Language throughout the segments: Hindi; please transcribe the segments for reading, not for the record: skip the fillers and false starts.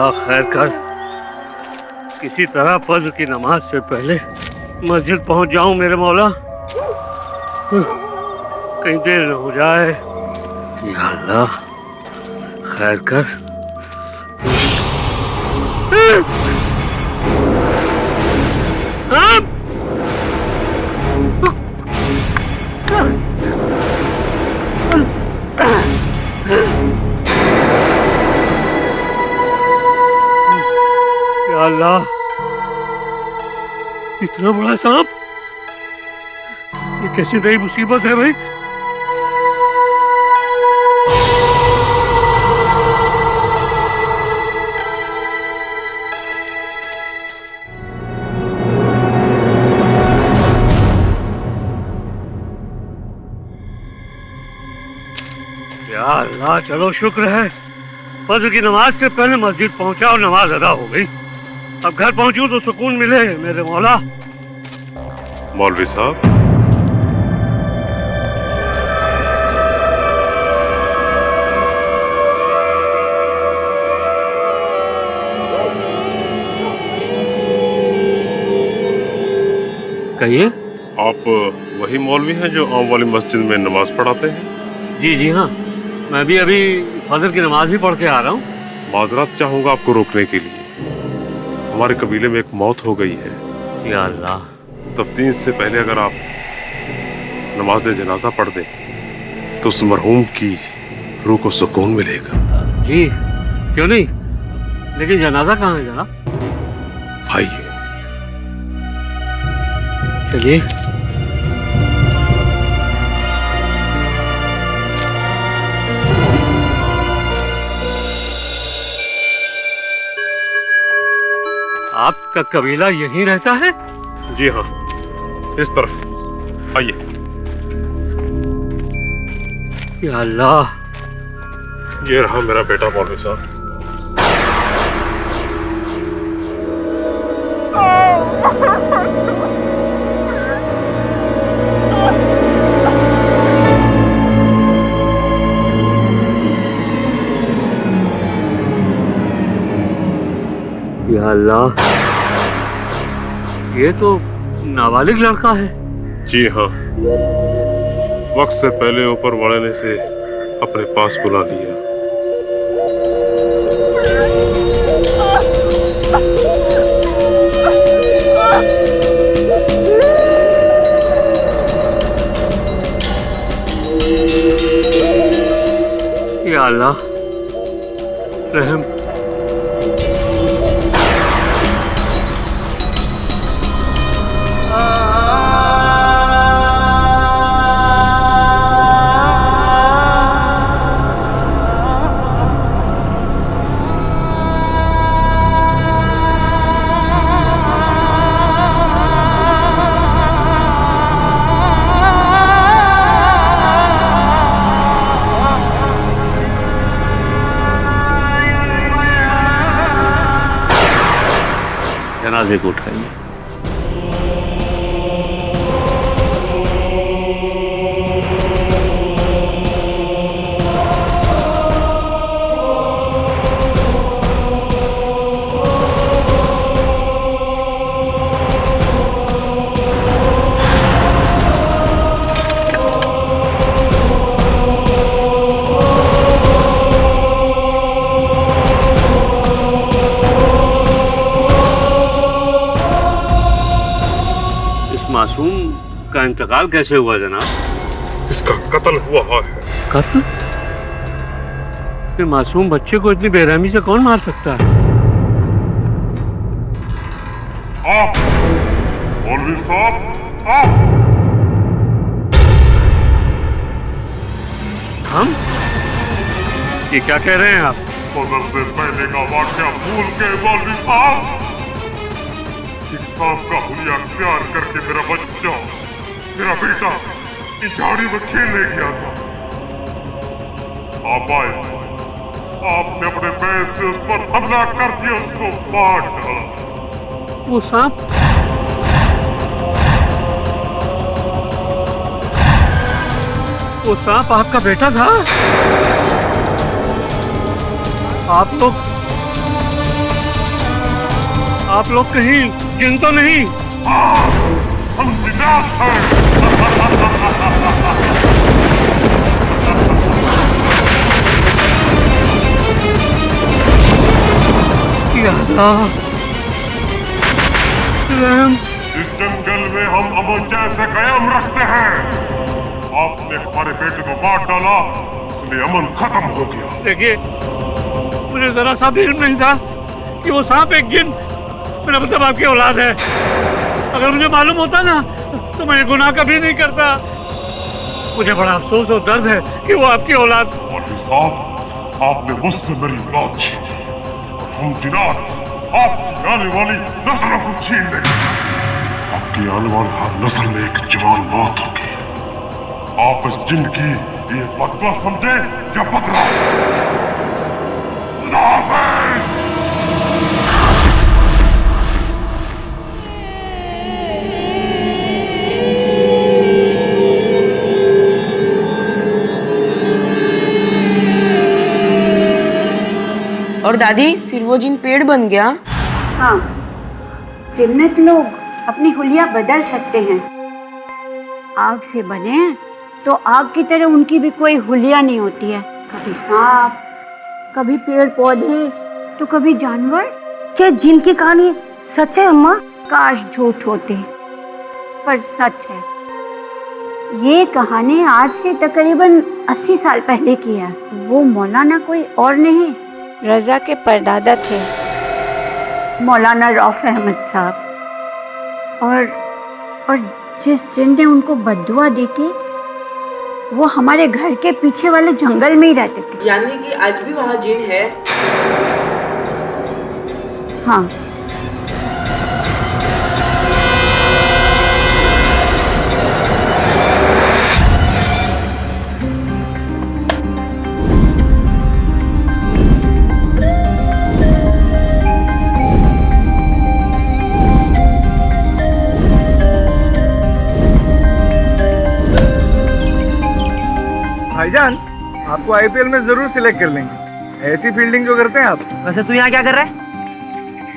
अल्लाह खैर कर, किसी तरह फज्र की नमाज से पहले मस्जिद पहुंच जाऊं मेरे मौला, कहीं देर न हो जाए। या अल्लाह खैर कर। या अल्लाह, इतना बड़ा सांप, ये कैसी नई मुसीबत है भाई। या अल्लाह, चलो शुक्र है फज्र की नमाज से पहले मस्जिद पहुंचा और नमाज अदा हो गई। अब घर पहुंचूं तो सुकून मिले मेरे मौला। मौलवी साहब, कहिए। आप वही मौलवी हैं जो आम वाली मस्जिद में नमाज पढ़ाते हैं? जी जी हाँ, मैं भी अभी फजर की नमाज ही पढ़ के आ रहा हूँ। माजरत चाहूंगा आपको रोकने के लिए, हमारे कबीले में एक मौत हो गई है। या अल्लाह। तफ्तीश से पहले अगर आप नमाज जनाजा पढ़ दें तो उस मरहूम की रूह को सुकून मिलेगा। जी क्यों नहीं, लेकिन जनाजा कहाँ है जनाब? आइए। चलिए। आपका कबीला यहीं रहता है? जी हाँ, इस तरफ आइए। या अल्लाह, ये रहा मेरा बेटा मौलवी साहब। या अल्लाह, ये तो नाबालिग लड़का है। जी हाँ, वक्त से पहले ऊपर वाले ने से अपने पास बुला लिया। या अल्लाह रहम। जनाजे को उठाइए। मासूम का इंतकाल कैसे हुआ जनाब? इसका कत्ल हुआ है। कत्ल? फिर मासूम बच्चे को इतनी बेरहमी से कौन मार सकता है? आप मौलवी साहब, आप। हम? ये क्या कह रहे हैं आप? फजर से पहले का वाक़या भूल के मौलवी साहब, इंसाफ का हुलिया अख्तियार करके मेरा बच्चा, मेरा बेटा इस झाड़ी में खेलने गया था। आप आए, आपने अपने पैर से उस पर हमला कर दिया, उसको मार डाला। वो सांप? वो सांप आपका बेटा था? आप लोग आप लोग कहीं जिन तो नहीं? हम जिन्नात हैं। इस जंगल में हम अमन जैसे कयाम रखते हैं। आपने हमारे बेटे को मार डाला, इसलिए अमन खत्म हो गया। देखिए, मुझे जरा सा भी इल्म नहीं था कि वो सांप एक जिन, मेरा मतलब आपकी औलाद है। अगर मुझे मालूम होता ना तो मैं ये गुनाह कभी नहीं करता। मुझे बड़ा अफसोस और दर्द है कि वो आपकी औलाद। मौलवी साहब, आपने मुझसे मेरी औलाद छीनी और हम जिन्नात आपकी आने वाली नस्लों को छीन लेंगे। आपकी आने वाली हर नस्ल में एक जवान मौत होगी। आप इस जिन की ये बदला समझे या बदला? खुदा हाफिज। और दादी, फिर वो जिन पेड़ बन गया? हाँ, जिन्नत लोग अपनी हुलिया बदल सकते हैं। आग से बने तो आग की तरह उनकी भी कोई हुलिया नहीं होती है। कभी सांप, कभी पेड़ पौधे, तो कभी जानवर। क्या जिन की कहानी सच है अम्मा? काश झूठ होती, पर सच है। ये कहानी आज से तकरीबन 80 साल पहले की है। वो मौलाना कोई और नहीं, रजा के परदादा थे, मौलाना रऊफ अहमद साहब। और जिस जिन ने उनको बद्दुआ दी थी, वो हमारे घर के पीछे वाले जंगल में ही रहते थे। यानी कि आज भी वहाँ जिन है? हाँ। भाईजान, आपको आईपीएल में जरूर सिलेक्ट कर लेंगे। ऐसी फील्डिंग जो करते हैं आप। वैसे तू यहाँ क्या कर रहा है?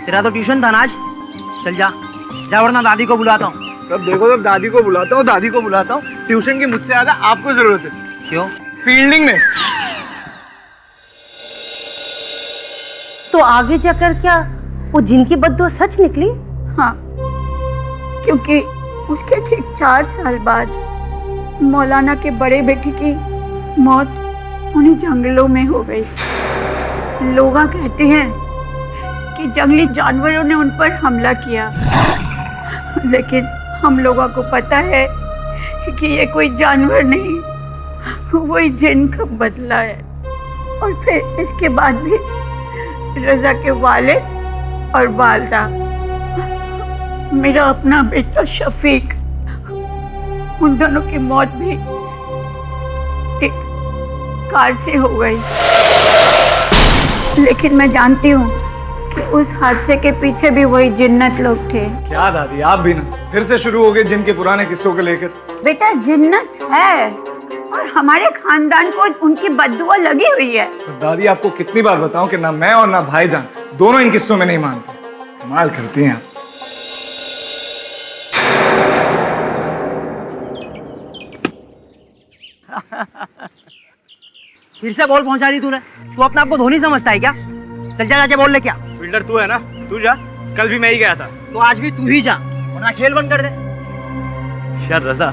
तेरा तो ट्यूशन था ना आज। चल जा जा, वरना दादी को बुलाता हूँ। तब देखो, तब दादी को बुलाता हूँ, दादी को बुलाता हूँ। ट्यूशन की मुझसे ज्यादा आपको जरूरत है। क्यों? फील्डिंग में। तो आगे जाकर क्या वो जिन की बद्दुआ सच निकली? हाँ, क्योंकि उसके ठीक 4 साल बाद मौलाना के बड़े बेटे की मौत उन्हीं जंगलों में हो गई। लोग कहते हैं कि जंगली जानवरों ने उन पर हमला किया, लेकिन हम लोगों को पता है कि ये कोई जानवर नहीं, वही जिन का बदला है। और फिर इसके बाद भी रजा के वालिद और वालदा, मेरा अपना बेटा शफीक, उन दोनों की मौत भी एक कार से हो गई। लेकिन मैं जानती हूँ कि उस हादसे के पीछे भी वही जिन्नत लोग थे। क्या दादी, आप भी ना फिर से शुरू हो गए जिन के पुराने किस्सों को लेकर। बेटा, जिन्नत है और हमारे खानदान को उनकी बद्दुआ लगी हुई है। तो दादी, आपको कितनी बार बताऊं कि ना मैं और ना भाईजान दोनों इन किस्सों में नहीं मानते। कमाल करती हैं आप। फिर से बॉल पहुंचा दी तूने। तू अपने आप को धोनी समझता है क्या? चल जा, जाके बॉल ले क्या। फील्डर तू है ना, तू जा। कल भी मैं ही गया था। तो आज भी तू ही जा, वरना खेल बंद कर दे। यार रजा,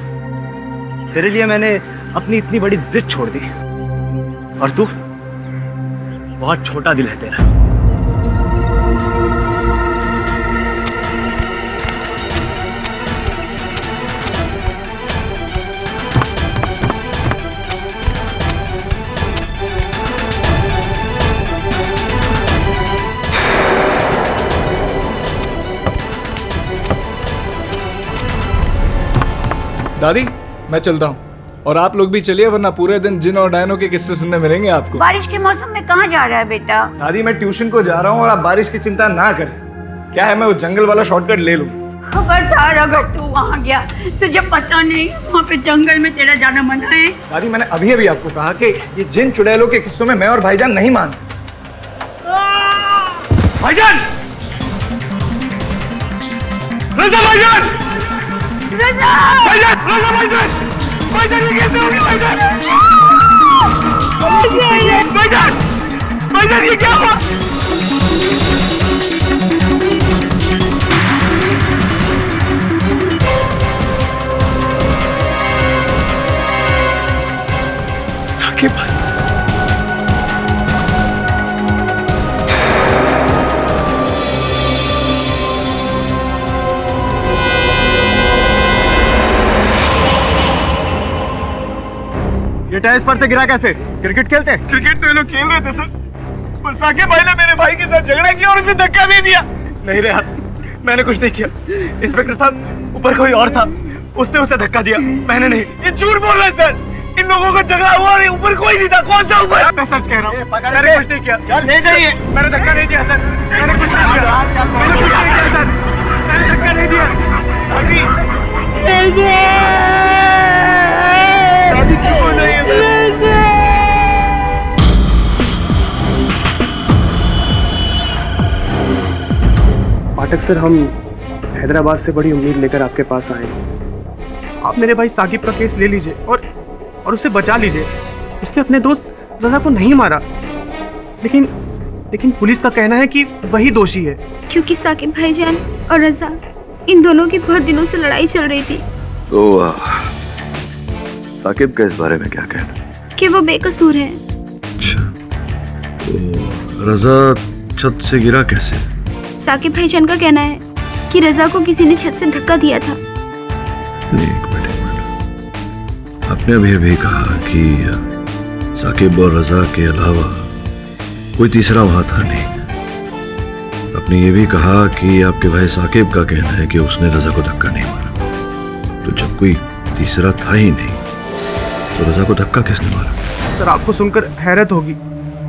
तेरे लिए मैंने अपनी इतनी बड़ी जिद छोड़ दी, और तू, बहुत छोटा दिल है तेरा। दादी, मैं चलता हूँ और आप लोग भी चलिए, वरना पूरे दिन जिन और डायनों के किस्से सुनने मिलेंगे आपको। बारिश के मौसम में कहाँ जा रहा है बेटा? दादी, मैं ट्यूशन को जा रहा हूँ और आप बारिश की चिंता ना करें। क्या है, मैं वो जंगल वाला शॉर्टकट ले लूँ। खबरदार, अगर तू वहाँ गया तुझे पता नहीं वहाँ पे जंगल में तेरा जाना मना है। दादी, मैंने अभी अभी आपको कहा कि ये जिन चुड़ैलों के किस्सों में मैं और भाईजान नहीं मानते। भाईजान! रजा भाईजान! रजा! भाईजान! रजा भाईजान! भाईजान ये कैसे हो गया भाईजान? भाईजान! भाईजान ये क्या हुआ? साकिब भाई। ये टाइल्स पर से गिरा कैसे? क्रिकेट खेलते? क्रिकेट तो ये लोग खेल रहे थे सर, पर साकिब भाई ने मेरे भाई के साथ झगड़ा किया और उसे धक्का दे दिया। नहीं रे यार, मैंने कुछ नहीं किया। इंस्पेक्टर साहब, ऊपर कोई और था, उसने उसे धक्का दिया, मैंने नहीं। ये झूठ बोल रहे हैं सर, इन लोगों का झगड़ा हुआ और ऊपर कोई नहीं था। कौन सा ऊपर? मैं सच कह रहा हूँ, मैंने कुछ नहीं किया। ले जाइए। मैंने धक्का नहीं दिया सर, मैंने कुछ नहीं किया। मैंने कुछ नहीं किया सर, मैंने धक्का नहीं दिया। अभी क्यों बोल रही है सर? पाठक सर, हम हैदराबाद से बड़ी उम्मीद लेकर आपके पास आए हैं। आप मेरे भाई साकिब का केस ले लीजिए और उसे बचा लीजिए। उसने अपने दोस्त रजा को नहीं मारा, लेकिन पुलिस का कहना है कि वही दोषी है। क्योंकि साकिब भाईजान और रजा, इन दोनों की बहुत दिनों से लड़ाई चल रही थी। तो साकिब का इस बारे में क्या कहना? कि वो बेकसूर है। अच्छा, तो रजा छत से गिरा कैसे? साकिब भाईजान का कहना है कि रजा को किसी ने छत से धक्का दिया था। एक मिनट। आपने अभी कहा कि साकिब और रजा के अलावा कोई तीसरा वहां था नहीं। आपने ये भी कहा कि आपके भाई साकिब का कहना है कि उसने रजा को धक्का नहीं मारा। तो जब कोई तीसरा था ही नहीं, तो रजा को धक्का किसने मारा? सर, आपको सुनकर हैरत होगी,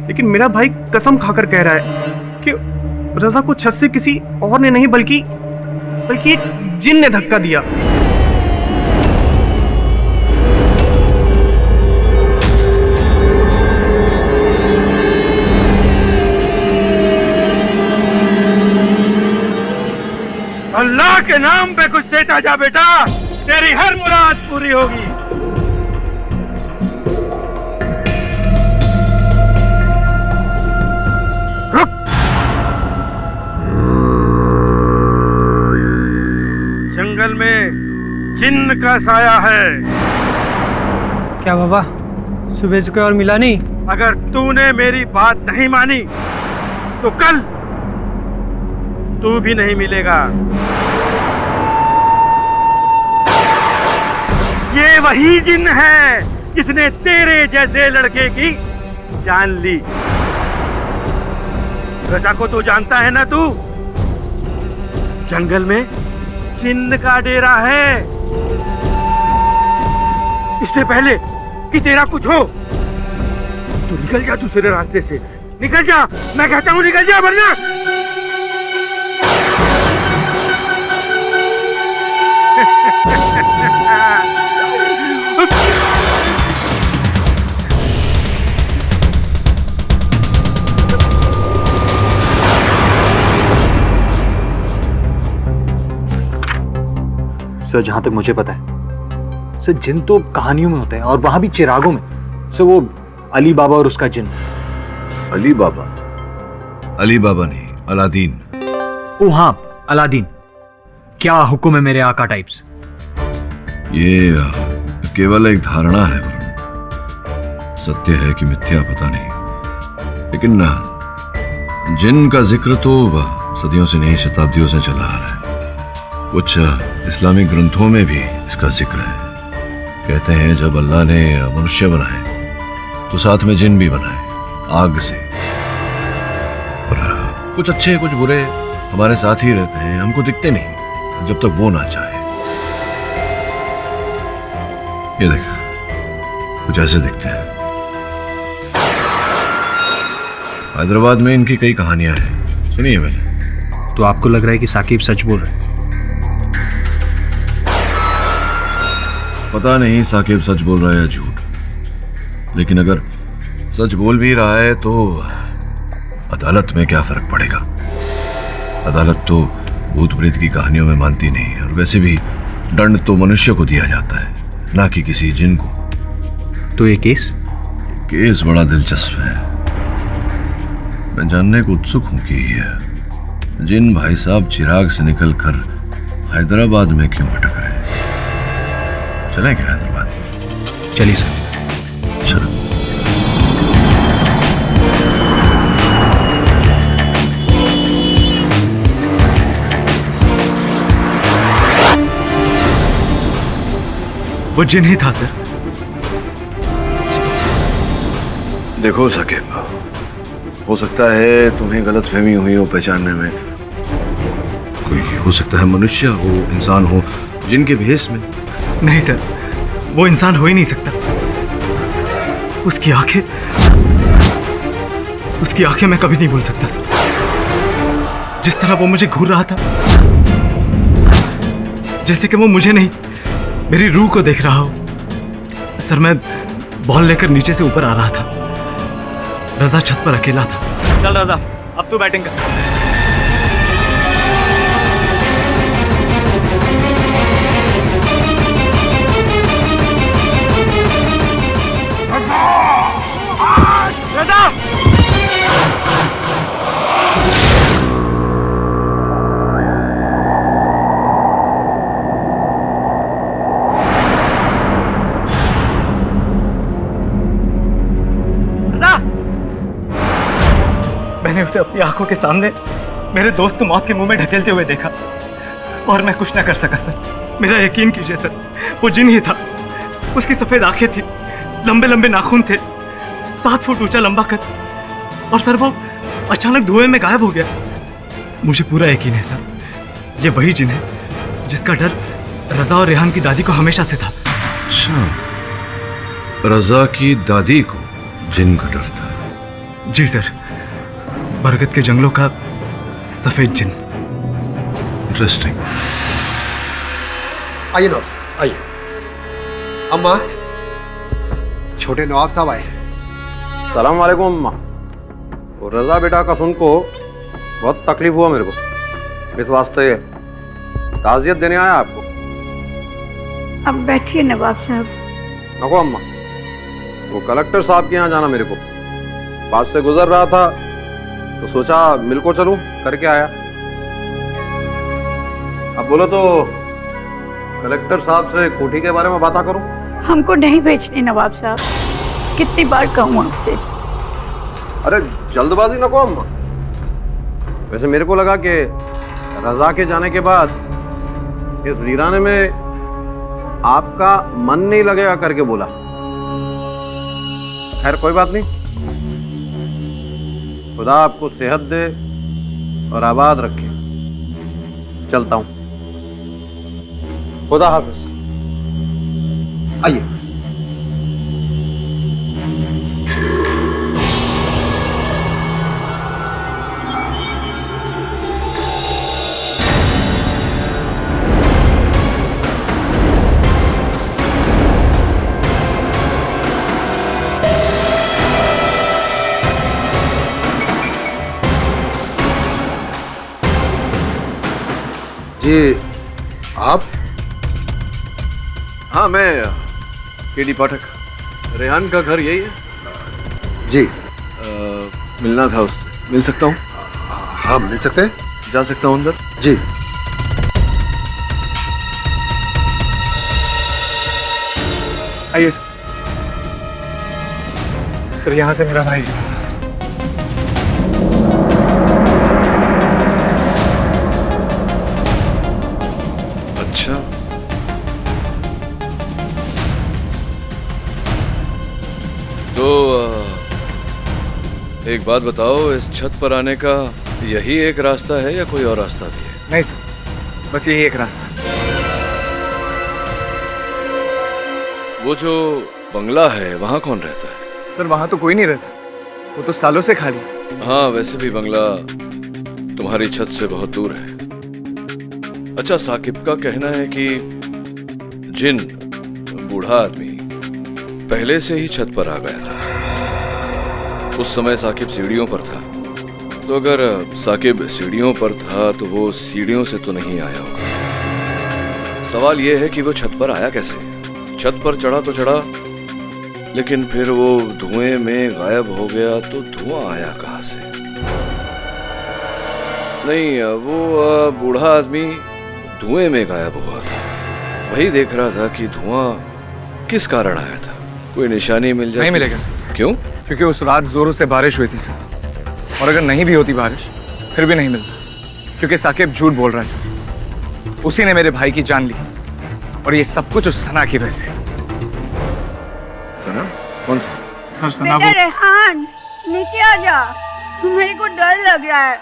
लेकिन मेरा भाई कसम खाकर कह रहा है कि रजा को छत से किसी और ने नहीं बल्कि एक जिन ने धक्का दिया। अल्लाह के नाम पे कुछ देता जा बेटा, तेरी हर मुराद पूरी होगी। रुक। जंगल में जिन्न का साया है। क्या बाबा, सुबह से कोई और मिला नहीं? अगर तूने मेरी बात नहीं मानी तो कल तू भी नहीं मिलेगा। ये वही जिन्न है जिसने तेरे जैसे लड़के की जान ली। रजा को तो जानता है ना तू? जंगल में जिन्न का डेरा है। इससे पहले कि तेरा कुछ हो, तू निकल जा दूसरे रास्ते से। निकल जा, मैं कहता हूँ निकल जा, वरना सर, जहां तक मुझे पता है सर, जिन तो कहानियों में होते हैं और वहां भी चिरागों में। सर, वो अली बाबा और उसका जिन। अली बाबा? अली बाबा नहीं, अलादीन। ओ हाँ, अलादीन। क्या हुक्म है मेरे आका टाइप्स? ये केवल एक धारणा है, सत्य है कि मिथ्या पता नहीं। लेकिन जिन का जिक्र तो सदियों से नहीं, शताब्दियों से चला आ रहा है। कुछ इस्लामिक ग्रंथों में भी इसका जिक्र है। कहते हैं जब अल्लाह ने मनुष्य बनाए तो साथ में जिन भी बनाए, आग से। और कुछ अच्छे कुछ बुरे हमारे साथ ही रहते हैं, हमको दिखते नहीं जब तक वो ना चाहे। ये देख, कुछ ऐसे दिखते हैं। हैदराबाद में इनकी कई कहानियां हैं, सुनी है मैंने। तो आपको लग रहा है कि साकिब सच बोल रहे हैं? पता नहीं साकिब सच बोल रहा है या झूठ, लेकिन अगर सच बोल भी रहा है तो अदालत में क्या फर्क पड़ेगा? अदालत तो भूत प्रेत की कहानियों में मानती नहीं, और वैसे भी दंड तो मनुष्य को दिया जाता है, ना कि किसी जिन को। तो ये केस बड़ा दिलचस्प है। मैं जानने को उत्सुक हूं कि जिन भाई साहब चिराग से निकलकर हैदराबाद में क्यों भटक रहे हैं। चलें क्या हैदराबाद? चलिए सर। चलो। वो जिन ही था सर। देखो साकिब, हो सकता है तुम्हें गलतफहमी हुई हो पहचानने में। कोई हो सकता है मनुष्य हो, इंसान हो, जिनके भेष में। नहीं सर, वो इंसान हो ही नहीं सकता। उसकी आंखें मैं कभी नहीं भूल सकता सर। जिस तरह वो मुझे घूर रहा था, जैसे कि वो मुझे नहीं, मेरी रूह को देख रहा हो। सर, मैं बॉल लेकर नीचे से ऊपर आ रहा था। रजा छत पर अकेला था। चल रजा, अब तू बैटिंग कर। रजा! मैंने उसे अपनी आंखों के सामने मेरे दोस्त को मौत के मुंह में ढकेलते हुए देखा, और मैं कुछ ना कर सका सर। मेरा यकीन कीजिए सर, वो जिन ही था। उसकी सफेद आंखें थी, लंबे लंबे नाखून थे, 7 फुट ऊंचा लंबा कद, और सर वो अचानक धुएं में गायब हो गया। मुझे पूरा यकीन है सर, ये वही जिन है जिसका डर रजा और रेहान की दादी को हमेशा से था। अच्छा, रजा की दादी को जिन का डर था? जी सर, बरगद के जंगलों का सफेद जिन। इंटरेस्टिंग। आइए नवाब, आइए। अम्मा, छोटे नवाब साहब आए। सलाम वालेकुम अम्मा। वो रजा बेटा का सुन को बहुत तकलीफ हुआ मेरे को, इस वास्ते ताज़ियत देने आया आपको। अब बैठिए नवाब साहब। नको अम्मा, वो कलेक्टर साहब के यहाँ जाना मेरे को। पास से गुजर रहा था तो सोचा मिल को चलूं, करके आया। अब बोलो तो कलेक्टर साहब से कोठी के बारे में बात करूं? हमको नहीं बेचनी नवाब साहब, कितनी बार कहूँ आपसे। अरे जल्दबाजी नको अम्मा। वैसे मेरे को लगा कि रजा के जाने के बाद इस वीराने में आपका मन नहीं लगेगा करके बोला। खैर कोई बात नहीं, खुदा आपको सेहत दे और आबाद रखे। चलता हूं, खुदा हाफिज। आइए। जी आप? हाँ, मैं केडी पाठक। रेहान का घर यही है? जी। मिलना था उससे, मिल सकता हूँ? हाँ, मिल सकते हैं। जा सकता हूँ अंदर? जी। आइए सर, यहाँ से मेरा भाई। अच्छा, तो एक बात बताओ, इस छत पर आने का यही एक रास्ता है या कोई और रास्ता भी है? नहीं सर, बस यही एक रास्ता। वो जो बंगला है वहाँ कौन रहता है? सर, वहाँ तो कोई नहीं रहता, वो तो सालों से खाली है। हाँ, वैसे भी बंगला तुम्हारी छत से बहुत दूर है। अच्छा, साकिब का कहना है कि जिन बूढ़ा आदमी पहले से ही छत पर आ गया था। उस समय साकिब सीढ़ियों पर था तो अगर साकिब सीढ़ियों पर था तो वो सीढ़ियों से तो नहीं आया होगा। सवाल ये है कि वो छत पर आया कैसे? छत पर चढ़ा तो चढ़ा, लेकिन फिर वो धुएं में गायब हो गया, तो धुआं आया कहां से? नहीं, वो बूढ़ा आदमी धुएं में गायब हुआ था। वही देख रहा था कि धुआं किस कारण आया था। कोई निशानी मिल जाए? नहीं मिलेगा सर। क्यों? क्योंकि उस रात जोरों से बारिश हुई थी सर, और अगर नहीं भी होती बारिश फिर भी नहीं मिलता, क्योंकि साकिब झूठ बोल रहा है सर। उसी ने मेरे भाई की जान ली, और ये सब कुछ उस सना की वजह से। सना? कौन सर? सना बेटा रेहान, नीचे आ जा। मेरे को डर लग रहा है,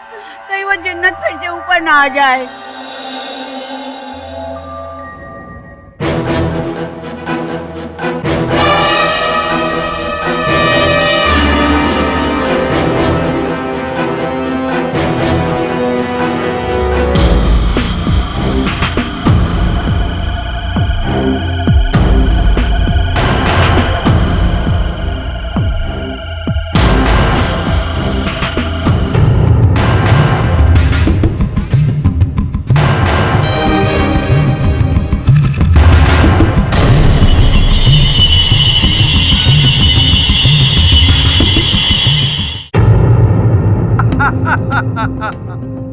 कहीं वो जन्नत फिर से ऊपर ना आ जाए।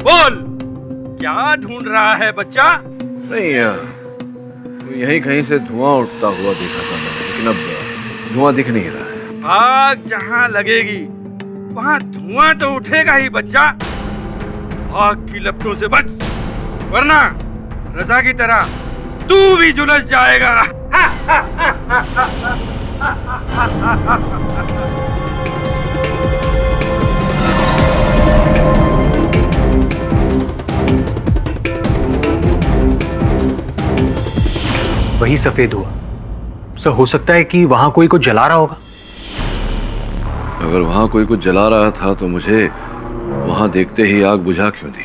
बोल, क्या ढूंढ रहा है बच्चा? नहीं, यहीं कहीं से धुआं उठता हुआ देखा था मैंने, लेकिन अब धुआं दिख नहीं रहा है। आग जहां लगेगी वहां धुआं तो उठेगा ही बच्चा। आग की लपटों से बच, वरना रजा की तरह तू भी झुलस जाएगा। वही सफेद हुआ सर। हो सकता है कि वहां कोई कुछ जला रहा होगा। अगर वहां कोई कुछ जला रहा था तो मुझे वहां देखते ही आग बुझा क्यों दी?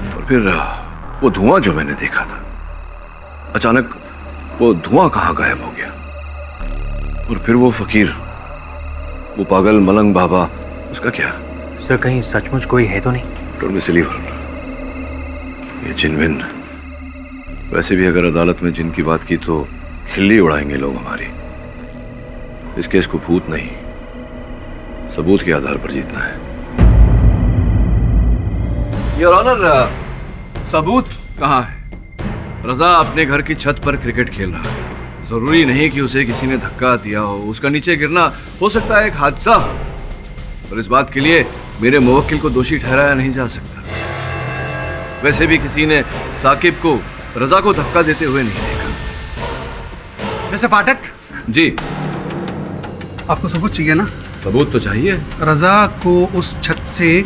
और फिर वो धुआं जो मैंने देखा था, अचानक वो धुआं कहां गायब हो गया? और फिर वो फकीर, वो पागल मलंग बाबा, उसका क्या? सर कहीं सचमुच कोई है तो नहीं? डोंट बी सिली, ये जिन विन। वैसे भी अगर अदालत में जिन की बात की तो खिल्ली उड़ाएंगे लोग हमारी। इस केस को भूत नहीं, सबूत के आधार पर जीतना है। योर ऑनर, सबूत कहां है? रजा अपने घर की छत पर क्रिकेट खेल रहा था। जरूरी नहीं कि उसे किसी ने धक्का दिया हो। उसका नीचे गिरना हो सकता है एक हादसा, और इस बात के लिए मेरे मुवक्किल को दोषी ठहराया नहीं जा सकता। वैसे भी किसी ने साकिब को रजा को धक्का देते हुए नहीं देखा। मिस्टर पाठक जी, आपको सबूत चाहिए ना? सबूत तो चाहिए। रजा को उस छत से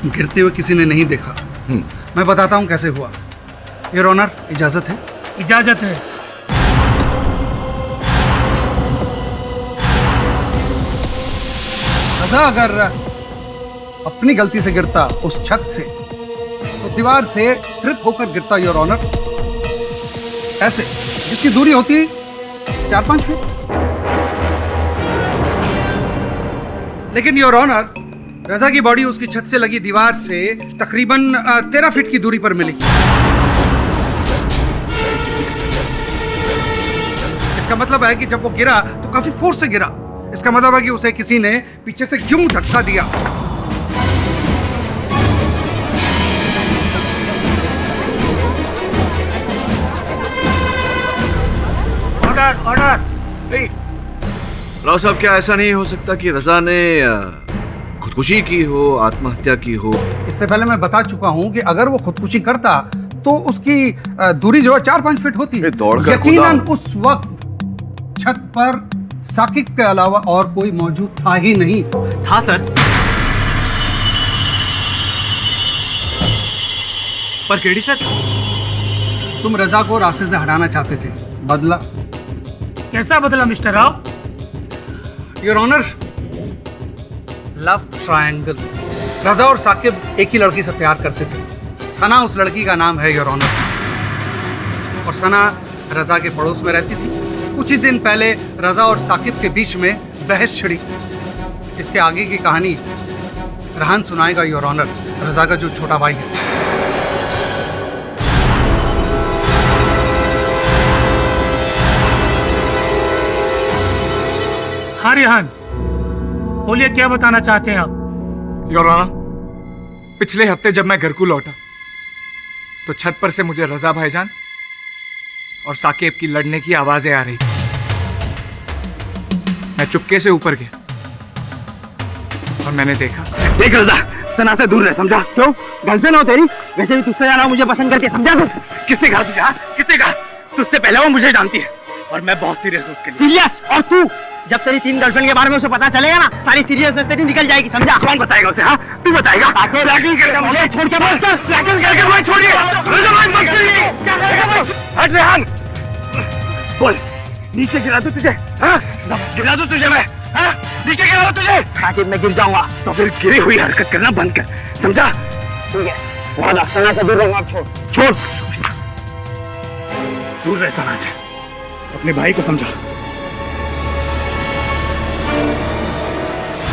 गिरते हुए किसी ने नहीं देखा। मैं बताता हूँ कैसे हुआ। योर ऑनर, इजाजत है? इजाजत है। रजा अगर अपनी गलती से गिरता उस छत से, तो दीवार से ट्रिप होकर गिरता योर ऑनर, ऐसे, जिसकी दूरी होती 4-5 फीट। लेकिन योर ऑनर, रजा की बॉडी उसकी छत से लगी दीवार से तकरीबन 13 फीट की दूरी पर मिली। इसका मतलब है कि जब वो गिरा तो काफी फोर्स से गिरा। इसका मतलब है कि उसे किसी ने पीछे से यूं धक्का दिया। ऑर्डर। राव साहब, क्या ऐसा नहीं हो सकता कि रजा ने खुदकुशी की हो, आत्महत्या की हो? इससे पहले मैं बता चुका हूं कि अगर वो खुदकुशी करता तो उसकी दूरी जो है 4-5 फीट होती। यकीनन उस वक्त छत पर साकिब के अलावा और कोई मौजूद था ही नहीं। था सर, पर केडी सर, तुम रजा को रास्ते से हटाना चाहते थे। बदला? कैसा बदला mister Rao? Your honour, love triangle. Raza और साकिब एक ही लड़की से प्यार करते थे। सना उस लड़की का नाम है योर ऑनर। और सना रजा के पड़ोस में रहती थी। कुछ ही दिन पहले रजा और साकिब के बीच में बहस छिड़ी। इसके आगे की कहानी रहान सुनाएगा योर ऑनर, रजा का जो छोटा भाई है। हाँ रेहान, बोलिए क्या बताना चाहते हैं आप? योर ऑनर, पिछले हफ्ते जब मैं घर को लौटा तो छत पर से मुझे रजा भाईजान और साकेब की लड़ने की आवाजें आ रही थी। मैं चुपके से ऊपर गया और मैंने देखा। देख रजा, सना से दूर रह, समझा? क्यों? गर्लफ्रेंड हो तेरी? वैसे भी तुझसे ज्यादा मुझे पसंद करके, समझा? किसने कहा तुझे? किसने कहा? तुझसे पहले वो मुझे जानती है और मैं बहुत सीरियस हूँ उसके लिए। सीरियस? और तू? जब तेरी 3 गर्लफ्रेंड के बारे में उसे पता चलेगा ना, सारी सीरियसनेस तेरी निकल जाएगी, समझा? कौन बताएगा उसे? हाँ, तू बताएगा? रैगिंग करके मुझे छोड़ के मत, रैगिंग करके मुझे छोड़िए। हट रेहान, बोल, नीचे गिरा दूं तुझे? हाँ, गिरा दूं तुझे मैं? हाँ, नीचे गिरा दूं तुझे? साकिब मैं गिर जाऊंगा तो फिर गिरी हुई हरकत करना बंद कर, समझा? ठीक है, वादा, सना से दूर रहना, छोड़ दूर रह सना से, अपने भाई को समझा।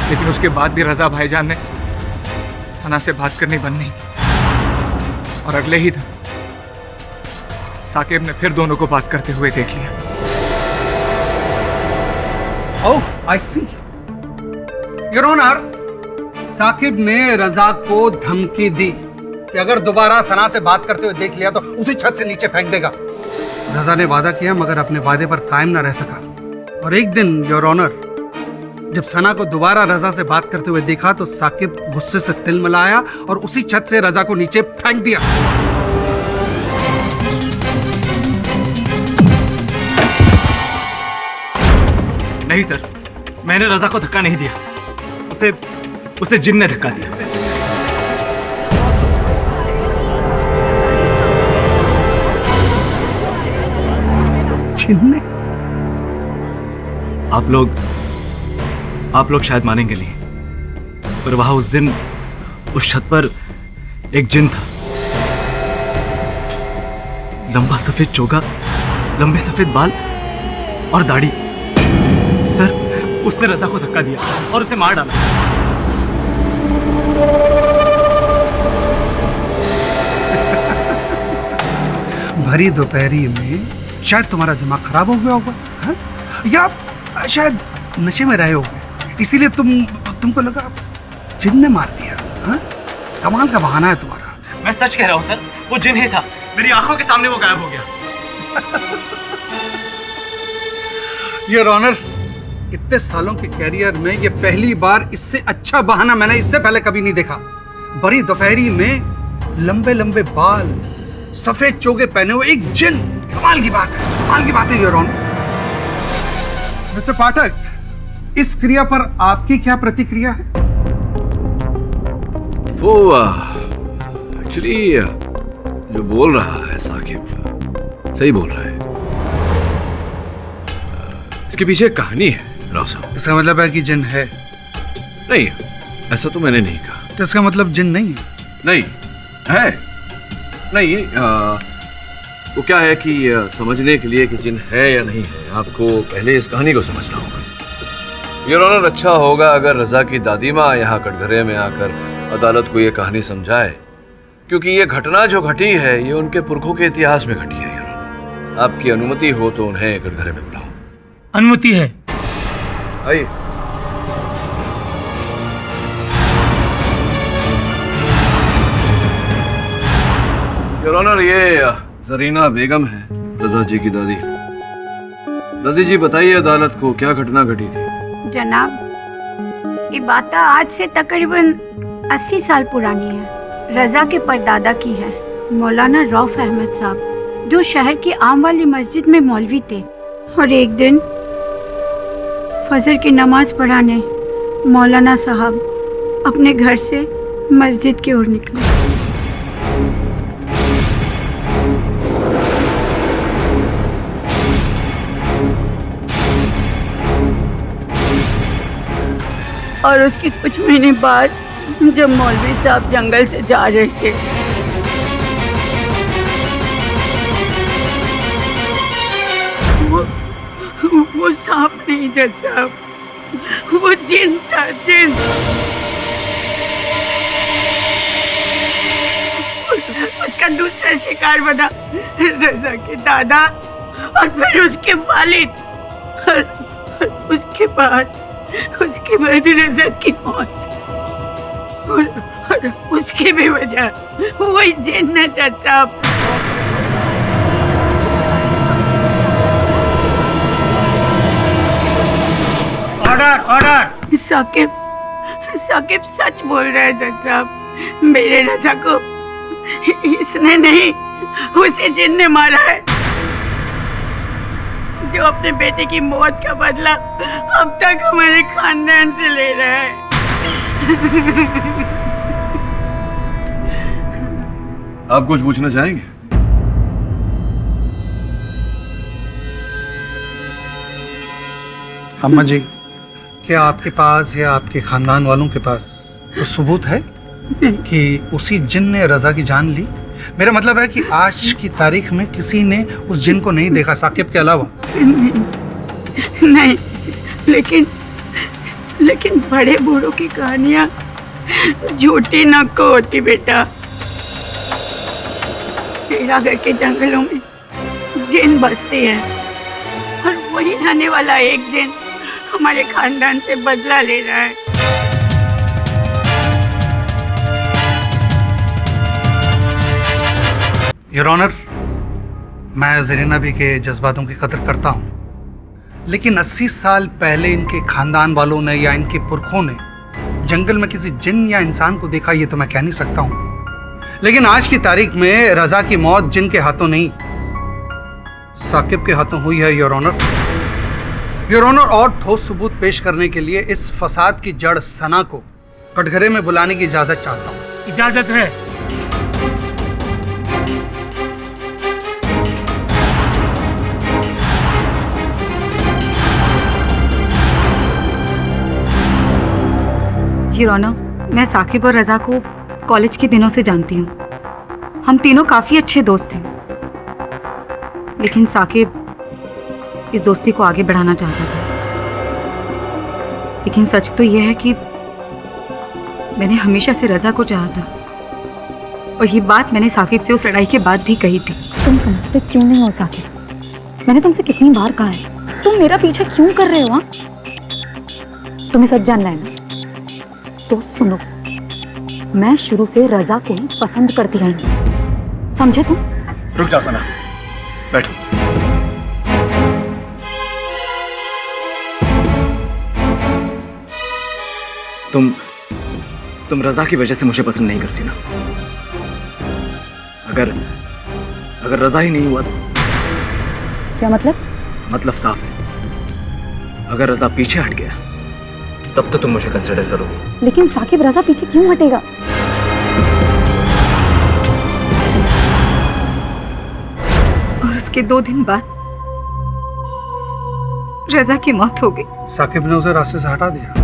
लेकिन उसके बाद भी रजा भाईजान ने सना से बात करनी बंद नहीं की और अगले ही दिन साकिब ने फिर दोनों को बात करते हुए देख लिया। ओह, आई सी। योर ऑनर, साकिब ने रजा को धमकी दी कि अगर दोबारा सना से बात करते हुए देख लिया तो उसी छत से नीचे फेंक देगा। रजा ने वादा किया मगर अपने वादे पर कायम न रह सका और एक दिन योर ऑनर, जब सना को दोबारा रजा से बात करते हुए देखा तो साकिब गुस्से से तिलमिलाया और उसी छत से रजा को नीचे फेंक दिया। नहीं सर, मैंने रजा को धक्का नहीं दिया, उसे जिन ने धक्का दिया। जिन ने? आप लोग शायद मानेंगे नहीं, पर वहां उस दिन उस छत पर एक जिन था। लंबा सफेद चोगा, लंबे सफेद बाल और दाढ़ी। सर, उसने रजा को धक्का दिया और उसे मार डाला। भरी दोपहरी में शायद तुम्हारा दिमाग खराब हो गया होगा, हाँ? या शायद नशे में रहे होगे, इसीलिए तुमको लगा जिन ने मार दिया। हाँ? कमाल का बहाना है तुम्हारा। मैं सच कह रहा हूं सर, वो जिन ही था, मेरी आंखों के सामने वो गायब हो गया। योर ऑनर, इतने सालों के कैरियर में ये पहली बार इससे अच्छा बहाना मैंने इससे पहले कभी नहीं देखा। बड़ी दोपहरी में लंबे लंबे बाल, सफेद चोगे पहने हुए एक जिन, कमाल की बात है, कमाल की बात है योर ऑनर। मिस्टर पाठक, इस क्रिया पर आपकी क्या प्रतिक्रिया है? वो एक्चुअली जो बोल रहा है साकिब सही बोल रहा है। इसके पीछे एक कहानी है राव साहब। इसका मतलब है कि जिन है? नहीं, ऐसा तो मैंने नहीं कहा। तो इसका मतलब जिन नहीं है? नहीं है, नहीं। वो क्या है कि समझने के लिए कि जिन है या नहीं है, आपको पहले इस कहानी को समझना होगा। योर ऑनर, अच्छा होगा अगर रजा की दादी माँ यहाँ कटघरे में आकर अदालत को ये कहानी समझाए, क्योंकि ये घटना जो घटी है ये उनके पुरखों के इतिहास में घटी है। योर ऑनर, आपकी अनुमति हो तो उन्हें कटघरे में बुलाओ। अनुमति है। आइए। योर ऑनर, ये जरीना बेगम है, रजा जी की दादी। दादी जी बताइए अदालत को क्या घटना घटी थी? जनाब, ये बात आज से तकरीबन 80 साल पुरानी है। रजा के परदादा की है, मौलाना रऊफ अहमद साहब, जो शहर की आम वाली मस्जिद में मौलवी थे। और एक दिन फजर की नमाज पढ़ाने मौलाना साहब अपने घर से मस्जिद की ओर निकले। और उसके कुछ महीने बाद जब मौलवी साहब जंगल से जा रहे थे, वो सांप नहीं था साहब, वो जिन था, जिन। उसका दूसरा शिकार बना रजा के दादा और फिर उसके वालिद और उसके बाद रजा की मौत और उसकी भी वजह वही जिन है चाचा। Order order. साकिब सच बोल रहा है चाचा, मेरे रजा को इसने नहीं उसे जिन ने मारा है, जो अपने बेटे की मौत का बदला अब तक हमारे खानदान से ले रहा है। आप कुछ पूछना चाहेंगे? अम्मा जी, क्या आपके पास या आपके खानदान वालों के पास तो सबूत है कि उसी जिन ने रजा की जान ली? मेरा मतलब है कि आज की तारीख में किसी ने उस जिन को नहीं देखा साकिब के अलावा। नहीं, लेकिन बड़े बूढ़ों की कहानियां झूठी न को होती बेटा। तेरागढ़ के जंगलों में जिन बसते हैं और वही रहने वाला एक जिन हमारे खानदान से बदला ले रहा है। योर ऑनर, मैं ज़रीना भी के जज्बातों की कदर करता हूँ, लेकिन 80 साल पहले इनके खानदान वालों ने या इनके पुरखों ने जंगल में किसी जिन या इंसान को देखा, ये तो मैं कह नहीं सकता हूँ। लेकिन आज की तारीख में रजा की मौत जिन के हाथों नहीं, साकिब के हाथों हुई है योर ऑनर। योर ऑनर, और ठोस सबूत पेश करने के लिए इस फसाद की जड़ सना को कटघरे में बुलाने की इजाजत चाहता हूँ। इजाजत है। योर ऑनर, मैं साकिब और रजा को कॉलेज के दिनों से जानती हूँ। हम तीनों काफी अच्छे दोस्त हैं, लेकिन साकिब इस दोस्ती को आगे बढ़ाना चाहता था। लेकिन सच तो यह है कि मैंने हमेशा से रजा को चाहा था, और ये बात मैंने साकिब से उस लड़ाई के बाद भी कही थी। तुम समझते क्यों नहीं हो साकिब? मैंने तुमसे कितनी बार कहा है, तुम मेरा पीछा क्यों कर रहे हो? हाँ, तुम्हें सच जानना है ना? तो सुनो, मैं शुरू से रजा को ही पसंद करती रही हूँ, समझे तुम? रुक जाओ सना, बैठो। तुम रजा की वजह से मुझे पसंद नहीं करती ना? अगर रजा ही नहीं हुआ तो? क्या मतलब? मतलब साफ है, अगर रजा पीछे हट गया तब तो तुम मुझे कंसिडर करोगे। लेकिन साकिब रजा पीछे क्यों हटेगा? और उसके 2 दिन बाद रजा की मौत हो गई। साकिब ने उसे रास्ते से हटा दिया।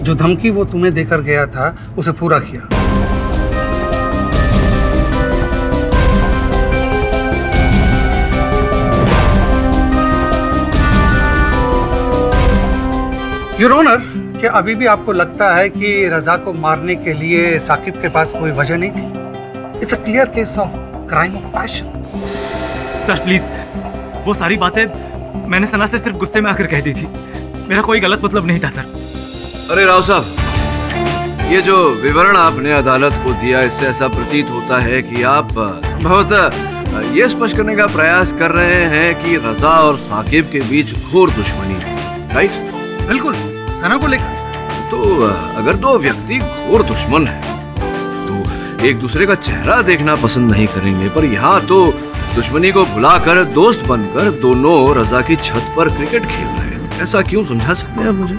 जो धमकी वो तुम्हें देकर गया था उसे पूरा किया। योर ऑनर, क्या अभी भी आपको लगता है कि रजा को मारने के लिए साकिब के पास कोई वजह नहीं थी? It's a clear case of crime of passion. Sir please, वो सारी बातें मैंने सना से सिर्फ गुस्से में आकर कह दी थी। मेरा कोई गलत मतलब नहीं था सर। अरे राव साहब, ये जो विवरण आपने अदालत को दिया, इससे ऐसा प्रतीत होता है कि आप बहुत ये स्पष्ट करने का प्रयास कर रहे हैं कि रजा और साकिब के बीच घोर दुश्मनी है, राइट? बिल्कुल, सना को लेकर। तो अगर 2 व्यक्ति घोर दुश्मन हैं, तो एक दूसरे का चेहरा देखना पसंद नहीं करेंगे, पर यहाँ तो दुश्मनी को भुलाकर दोस्त बनकर दोनों रजा की छत पर क्रिकेट खेल रहे हैं। ऐसा क्यों? समझा सकते हैं मुझे?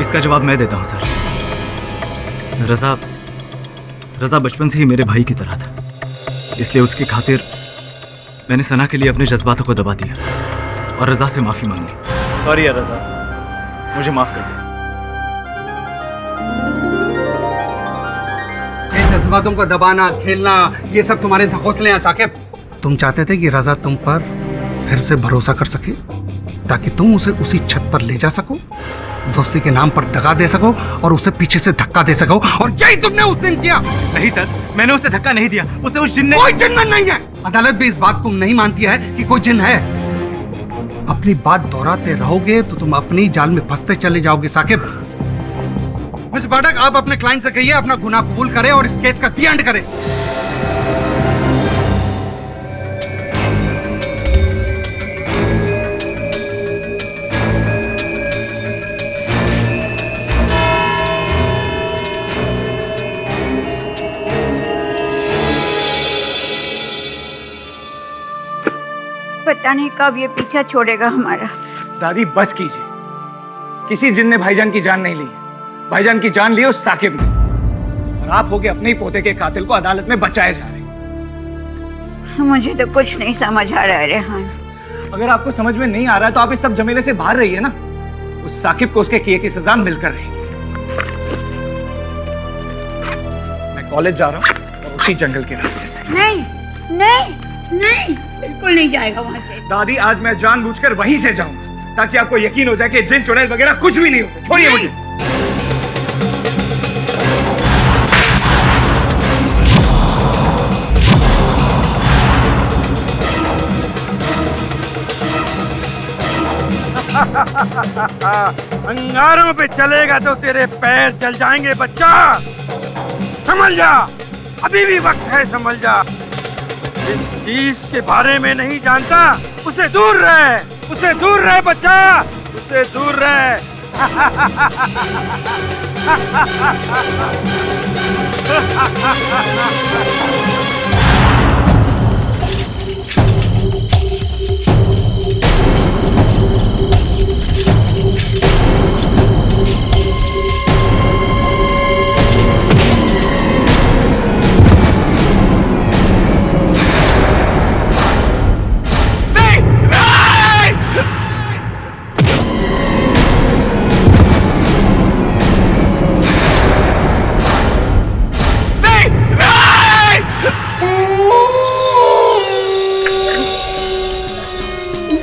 इसका जवाब मैं देता हूँ सर। रजा बचपन से ही मेरे भाई की तरह था, इसलिए उसकी खातिर मैंने सना के लिए अपने जज्बातों को दबा दिया और रजा से माफी मांग ली। सॉरी यार रजा, मुझे माफ कर दे। जज्बातों को दबाना, खेलना, ये सब तुम्हारे धकोसले हैं साकिब। तुम चाहते थे कि रजा तुम पर फिर से भरोसा कर सके, ताकि तुम उसे उसी छत पर ले जा सको, दोस्ती के नाम पर दगा दे सको और उसे पीछे से धक्का दे सको, और यही तुमने उस दिन किया। नहीं सर, मैंने उसे धक्का नहीं दिया, उसे उस जिन ने। कोई जिन नहीं है। अदालत भी इस बात को नहीं मानती है कि कोई जिन है। अपनी बात दोहराते रहोगे तो तुम अपनी जाल में फंसते चले जाओगे साकिब। मिस्टर पाठक, आप अपने क्लाइंट से कहिए अपना गुनाह कबूल करे और इस केस का दी एंड करे। पता नहीं कब ये पीछा छोड़ेगा हमारा। दादी बस कीजिए, किसी जिन ने भाईजान की जान नहीं ली, भाईजान की जान ली उस साकिब ने, और आप होके अपने ही पोते के कातिल को अदालत में बचाए जा रहे। मुझे तो कुछ नहीं समझ आ रहा है रेहान। अगर आपको समझ में नहीं आ रहा है तो आप इस सब झमेले से बाहर रहिए ना। उस साकिब को उसके किए की सजा मिलकर रहेगी। मैं कॉलेज जा रहा हूँ और उसी जंगल के रास्ते से। नहीं नहीं नहीं, बिल्कुल नहीं जाएगा वहां से। दादी, आज मैं जानबूझकर वहीं से जाऊंगा ताकि आपको यकीन हो जाए कि जिन चुड़ैल वगैरह कुछ भी नहीं होते। छोड़िए मुझे। अंगारों पे चलेगा तो तेरे पैर जल जाएंगे बच्चा। समझ जा, अभी भी वक्त है, समझ जा। जिस चीज के बारे में नहीं जानता उसे दूर रहे, उसे दूर रहे बच्चा, उसे दूर रहे।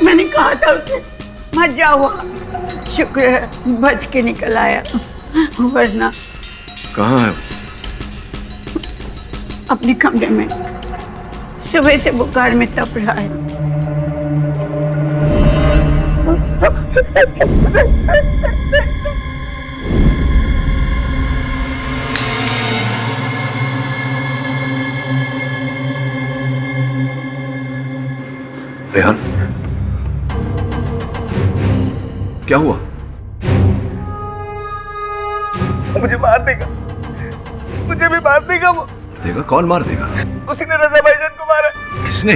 मैंने कहा था उसे मत जाओ, शुक्र है बच के निकल आया, वरना। कहाँ है? अपने कमरे में, सुबह से बुखार में तप रहा है। रेहान, क्या हुआ? मुझे मार देगा, मुझे भी मार देगा। वो देगा? कौन मार देगा? उसी ने रजा भाईजान को मारा। किसने?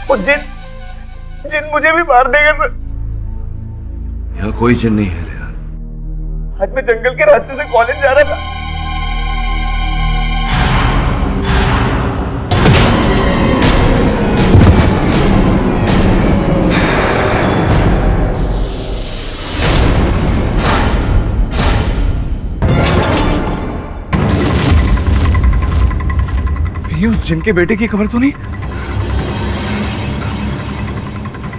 वो जिन मुझे भी मार देगा सर। यहाँ कोई जिन नहीं है रेहान। आज मैं जंगल के रास्ते से कॉलेज जा रहा था। उस जिन के बेटे की खबर तो नहीं?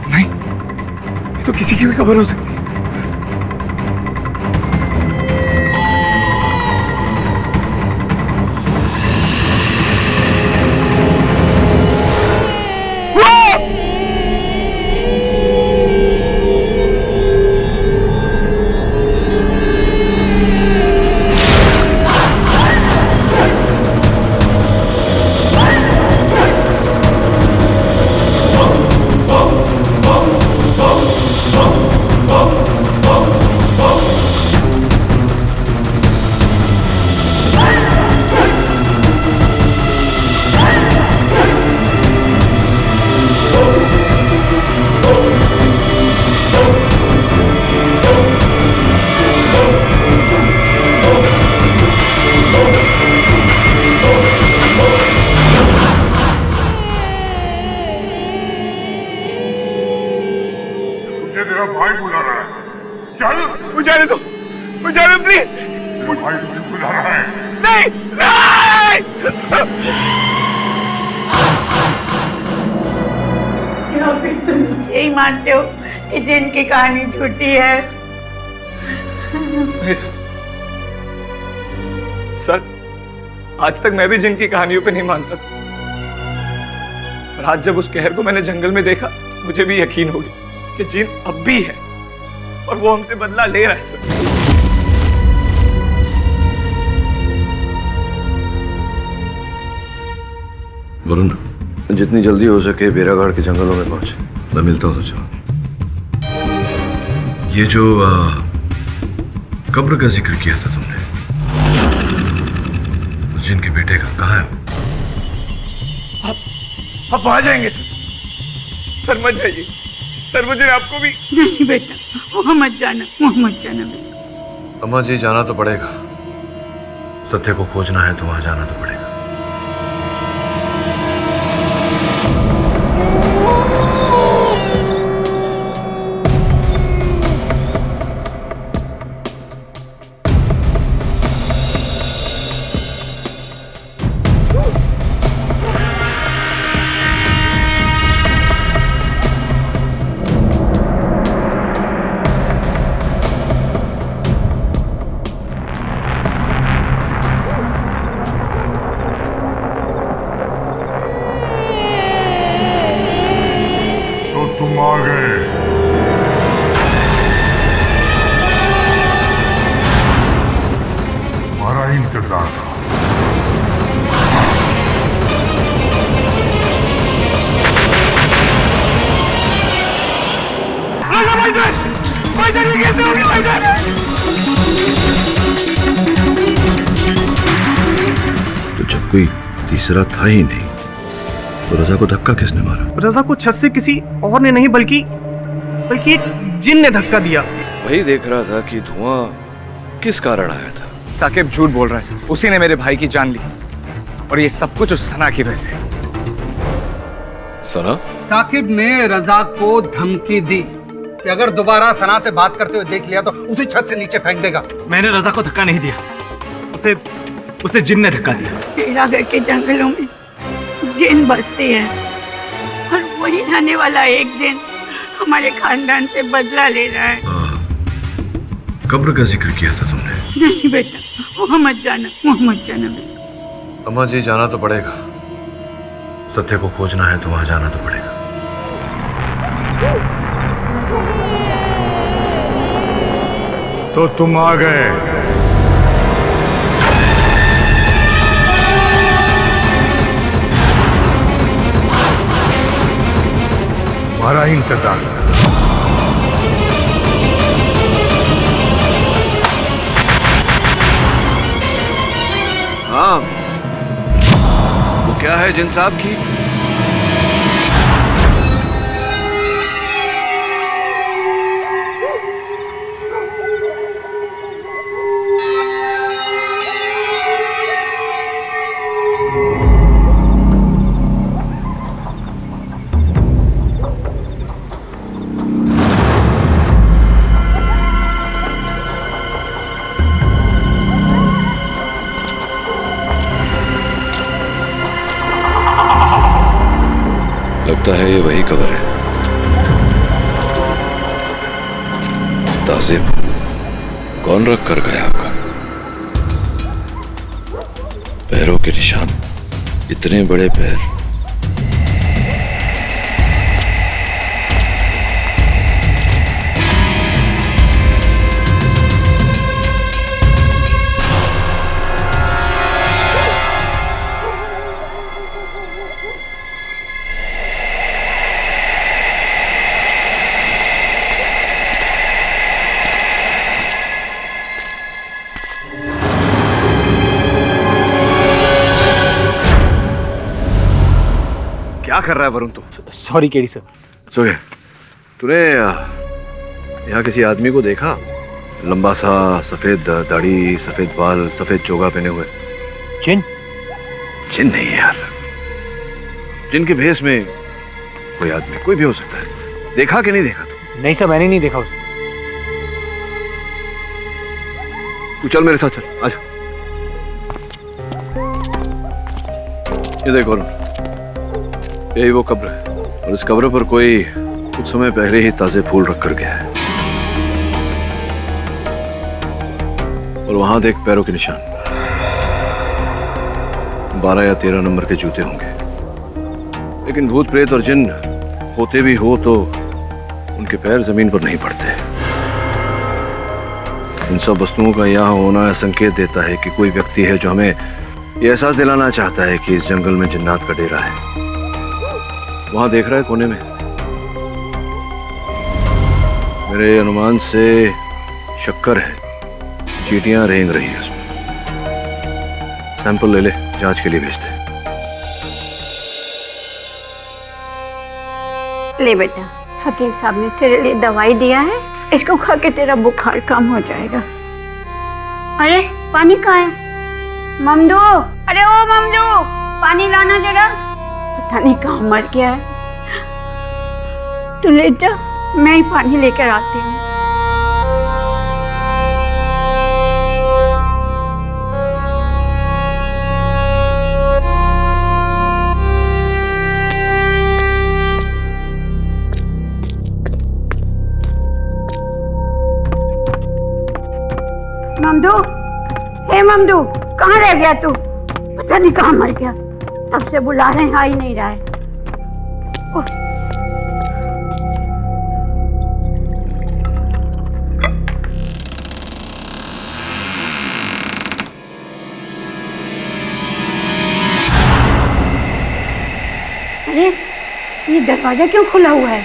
नहीं, ये तो किसी की भी खबर हो सकती है। यही मानते हो कि जिन की कहानी झूठी है? आज तक मैं भी जिन की कहानियों पे नहीं मानता था, और आज जब उस कहर को मैंने जंगल में देखा, मुझे भी यकीन हो गया कि जिन अब भी है और वो हमसे बदला ले रहा है सर। वरुण, जितनी जल्दी हो सके बेरागढ़ के जंगलों में पहुंचे। मैं मिलता हूं तुझे। ये जो कब्र का जिक्र किया था तुमने, उस जिनके बेटे का, कहाँ है वो? आप वहां जाएंगे सर? सर मत जाइए सर, मुझे आपको भी नहीं बेटा, वहाँ मत जाना, वहाँ मत जाना बेटा। अम्मा जी, जाना तो पड़ेगा। सत्य को खोजना है तो वहां जाना तो पड़ेगा। आ गए। हमारा इंतजार था। तो जब कोई तीसरा था ही नहीं तो रजा को धक्का किसने मारा? रजा को छत से किसी और ने नहीं बल्कि एक जिन ने धक्का दिया। वही देख रहा था कि धुआं किस कारण आया था। साकिब झूठ बोल रहा है सर, उसी ने मेरे भाई की जान ली और ये सब कुछ उस सना की वजह से। सना? साकिब ने रजा को धमकी दी कि अगर दोबारा सना से बात करते हुए देख लिया तो उसी छत से नीचे फेंक देगा। मैंने रजा को धक्का नहीं दिया, उसे जिन ने धक्का दिया। बेरागढ़ के जंगलों में जिन बसते हैं और वही रहने वाला एक जिन हमारे खानदान से बदला ले रहा है। कब्र का जिक्र किया था तुमने? नहीं बेटा, वहाँ मत जाना, वहाँ मत जाना बेटा। अम्मा जी, जाना तो पड़ेगा। सत्य को खोजना है तो वहां जाना तो पड़ेगा। तो तुम आ गए। हमारा इंतजार। हाँ, वो क्या है जिन साहब की? लगता है ये वही कब्र है। तासिब, कौन रख कर गया आपका? पैरों के निशान, इतने बड़े पैर। क्या कर रहा है वरुण तू? Sorry KD sir. सुने, तूने यहाँ किसी आदमी को देखा? लंबा सा, सफेद दाढ़ी, सफेद बाल, सफेद चोगा पहने हुए। जिन? जिन नहीं है यार, जिन के भेष में कोई आदमी, कोई भी हो सकता है। देखा कि नहीं देखा तू? नहीं सर, मैंने नहीं देखा उसे। तू चल मेरे साथ, चल आजा। ये देखो वरुण, यही वो कब्र है और इस कब्र पर कोई कुछ समय पहले ही ताजे फूल रख कर गया है। और वहां देख पैरों के निशान। 12 या 13 नंबर के जूते होंगे, लेकिन भूत प्रेत और जिन होते भी हो तो उनके पैर जमीन पर नहीं पड़ते। इन सब वस्तुओं का यहाँ होना संकेत देता है कि कोई व्यक्ति है जो हमें यह एहसास दिलाना चाहता है कि इस जंगल में जिन्नात का डेरा है। वहां देख रहा है कोने में, मेरे अनुमान से शक्कर है, चींटियां रेंग रही है उसमें। सैंपल ले ले, जांच के लिए भेजते। ले बेटा, हकीम साहब ने तेरे लिए दवाई दिया है, इसको खा के तेरा बुखार कम हो जाएगा। अरे पानी कहाँ है? ममदू, अरे ओ ममदू, पानी लाना जरा। पता नहीं कहाँ मर गया है। तू लेट जा, मैं ही पानी लेकर आती हूँ। ममदू, हे ममदू, कहाँ रह गया तू? पता नहीं कहाँ मर गया, तब से बुला रहे हैं, आ ही नहीं रहा है। अरे ये दरवाजा क्यों खुला हुआ है?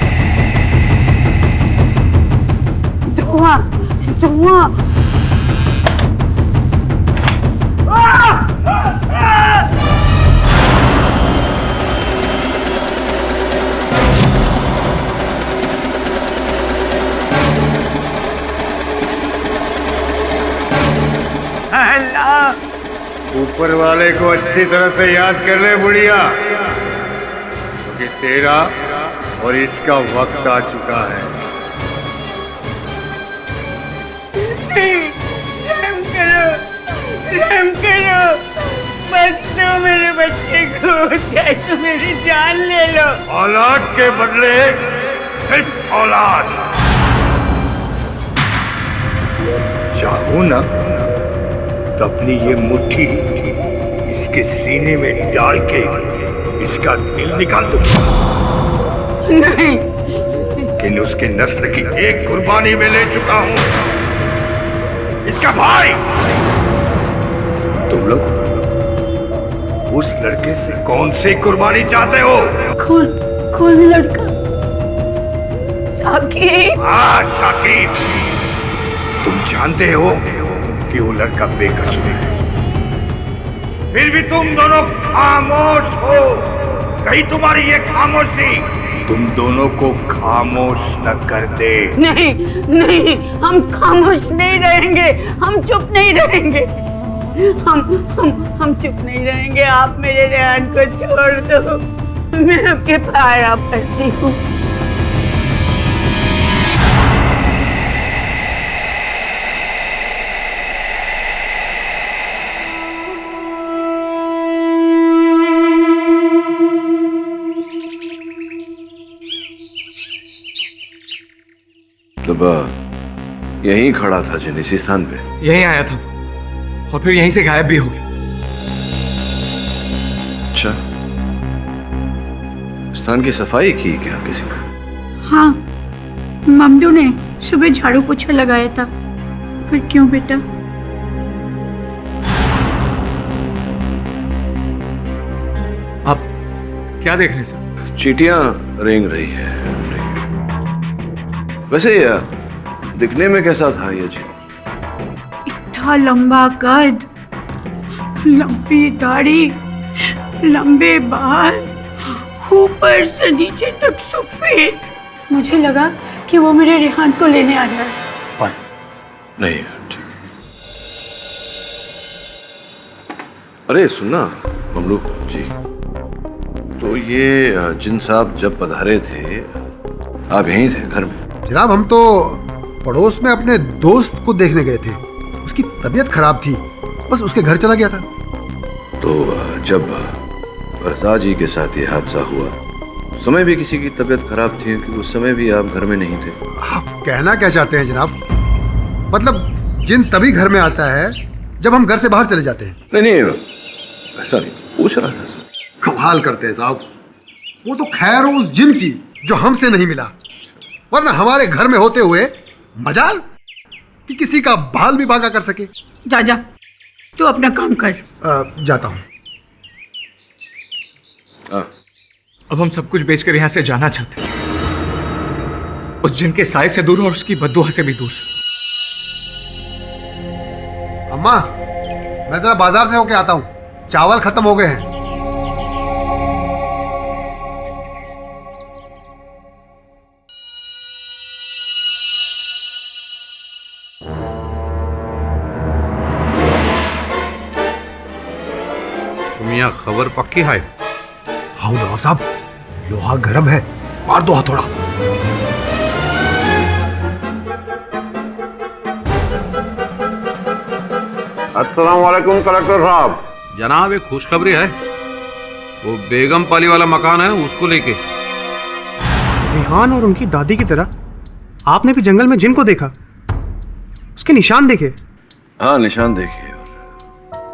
धुआं, धुआं। ऊपर वाले को अच्छी तरह से याद कर ले बुढ़िया, क्योंकि तेरा और इसका वक्त आ चुका है। रहम करो, रहम करो, बस दो मेरे बच्चे को, चाहे तो मेरी जान ले लो। औलाद के बदले सिर्फ औलाद। चाहूं ना तो अपनी ये मुट्ठी इसके सीने में डाल के इसका दिल निकाल दूंगा। नहीं, लेकिन उसके नस्ल की एक कुर्बानी में ले चुका हूं, इसका भाई। तुम लोग उस लड़के से कौन सी कुर्बानी चाहते हो? कौन लड़का? साकिब। हाँ साकिब, तुम जानते हो कि वो लड़का बेकसूर है, फिर भी तुम दोनों खामोश हो। कहीं तुम्हारी ये खामोशी तुम दोनों को खामोश न कर दे। नहीं नहीं, हम खामोश नहीं रहेंगे, हम चुप नहीं रहेंगे, हम चुप नहीं रहेंगे। आप मेरे रेहान को छोड़ दो, मैं आपके पाया पड़ती हूँ। मतलब यहीं खड़ा था जिन, इसी स्थान पे? यहीं आया था और फिर यहीं से गायब भी हो गया। अच्छा, स्थान की सफाई की क्या किसी ने? हाँ, ममदू ने सुबह झाड़ू पोछा लगाया था। फिर क्यों बेटा? आप क्या देख रहे हैं सर? चींटियां रेंग रही है। वैसे दिखने में कैसा था ये जी? इतना लंबा कद, लंबी दाढ़ी, लंबे बाल, ऊपर से नीचे तक सफेद। मुझे लगा कि वो मेरे रेहान को लेने आ रहा है। नहीं, ठीक। अरे सुनना ममलूक जी, तो ये जिन साहब जब पधारे थे, आप यहीं थे घर में? जनाब, हम तो पड़ोस में अपने दोस्त को देखने गए थे, उसकी तबीयत खराब थी, बस उसके घर चला गया था। तो जब रजा जी के साथ ये हादसा हुआ, उस समय भी किसी की तबीयत खराब थी कि उस समय भी आप घर में नहीं थे? आप कहना क्या चाहते हैं जनाब? मतलब जिन तभी घर में आता है जब हम घर से बाहर चले जाते हैं। नहीं, ऐसा नहीं। पूछ रहा था। कमाल करते हैं साहब, वो तो खैर उस जिन की जो हमसे नहीं मिला, वरना हमारे घर में होते हुए मजाल कि किसी का बाल भी भागा कर सके। जा जा, तू अपना काम कर। जाता हूँ। अब हम सब कुछ बेचकर यहाँ से जाना चाहते हैं, उस जिन के साए से दूर और उसकी बद्दुआ से भी दूर। अम्मा, मैं जरा बाजार से होके आता हूँ, चावल खत्म हो गए हैं। मियां खबर पक्की है? हाँ नवाब साहब, लोहा गर्म है, मार दो हथौड़ा। अस्सलाम वालेकुम कलेक्टर साहब। जनाब एक खुशखबरी है, वो बेगम पाली वाला मकान है उसको लेके। रेहान और उनकी दादी की तरह आपने भी जंगल में जिन को देखा? उसके निशान देखे? हाँ निशान देखे,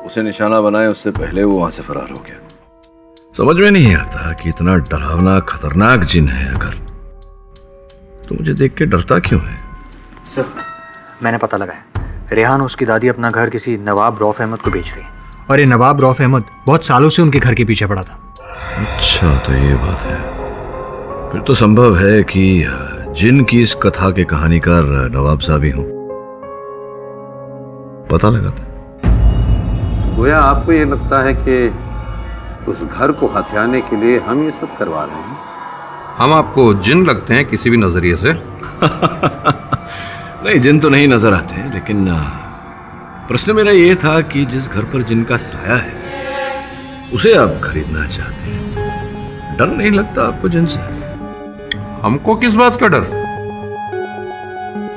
उसे निशाना बनाए उससे पहले वो वहां से फरार हो गया। समझ में नहीं आता कि इतना डरावना खतरनाक जिन है अगर, तो मुझे देख के डरता क्यों है? सर मैंने पता लगाया, रेहान और उसकी दादी अपना घर किसी नवाब रौफ अहमद को बेच रही है। और ये नवाब रौफ अहमद बहुत सालों से उनके घर के पीछे पड़ा था। अच्छा तो ये बात है, फिर तो संभव है कि जिन की इस कथा के कहानीकार नवाब साहब ही हों। पता लगा था। गोया आपको ये लगता है कि उस घर को हथियाने के लिए हम ये सब करवा रहे हैं? हम आपको जिन लगते हैं किसी भी नजरिए से? नहीं जिन तो नहीं नजर आते, लेकिन प्रश्न मेरा ये था कि जिस घर पर जिनका साया है उसे आप खरीदना चाहते हैं, डर नहीं लगता आपको जिन से? हमको किस बात का डर?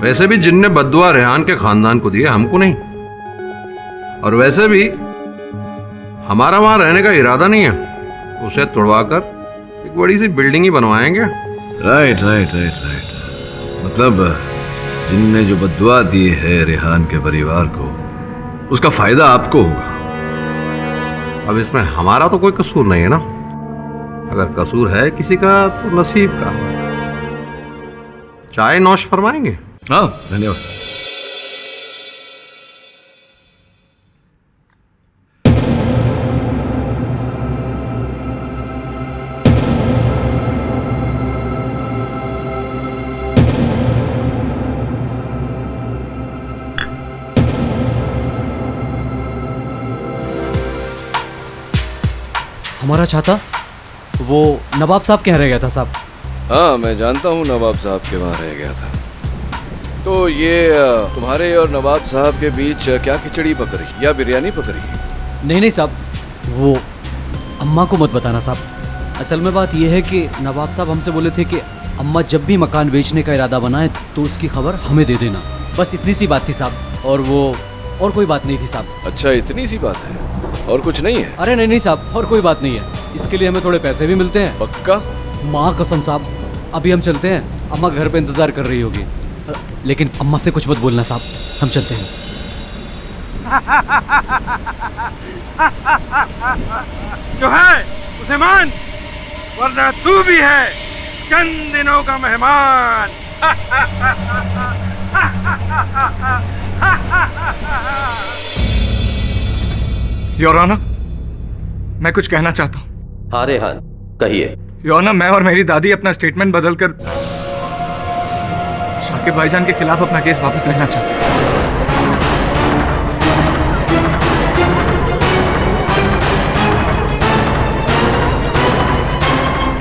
वैसे भी जिन ने बद्दुआ रेहान के खानदान को दिए, हमको नहीं। और वैसे भी हमारा वहां रहने का इरादा नहीं है, उसे तोड़वाकर एक बड़ी सी बिल्डिंग ही बनवाएंगे। राइट राइट राइट राइट, मतलब जिनने जो बद्दुआ दी है रेहान के परिवार को, उसका फायदा आपको होगा। अब इसमें हमारा तो कोई कसूर नहीं है ना, अगर कसूर है किसी का तो नसीब का। चाय नौश फरमाएंगे? हाँ धन्यवाद। हमारा छाता वो नवाब साहब के यहाँ रह गया था साहब। हाँ मैं जानता हूँ नवाब साहब के वहाँ रह गया था। तो ये तुम्हारे और नवाब साहब के बीच क्या खिचड़ी पक रही या बिरयानी पक रही है? नहीं नहीं साहब, वो अम्मा को मत बताना साहब। असल में बात यह है कि नवाब साहब हमसे बोले थे कि अम्मा जब भी मकान बेचने का इरादा बनाए तो उसकी खबर हमें दे देना। बस इतनी सी बात थी साहब, और कोई बात नहीं थी साहब। अच्छा इतनी सी बात है, और कुछ नहीं है? अरे नहीं नहीं साहब, और कोई बात नहीं है। इसके लिए हमें थोड़े पैसे भी मिलते हैं। पक्का? माँ कसम साहब, अभी हम चलते हैं, अम्मा घर पे इंतजार कर रही होगी। लेकिन अम्मा से कुछ मत बोलना साहब, हम चलते हैं। जो है उसे मान, वरना तू भी है चंद दिनों का मेहमान। योर ऑनर, मैं कुछ कहना चाहता हूँ। हाँ रेहान कहिए। योर ऑनर, मैं और मेरी दादी अपना स्टेटमेंट बदलकर शाकिब भाईजान के खिलाफ अपना केस वापस लेना चाहते हैं।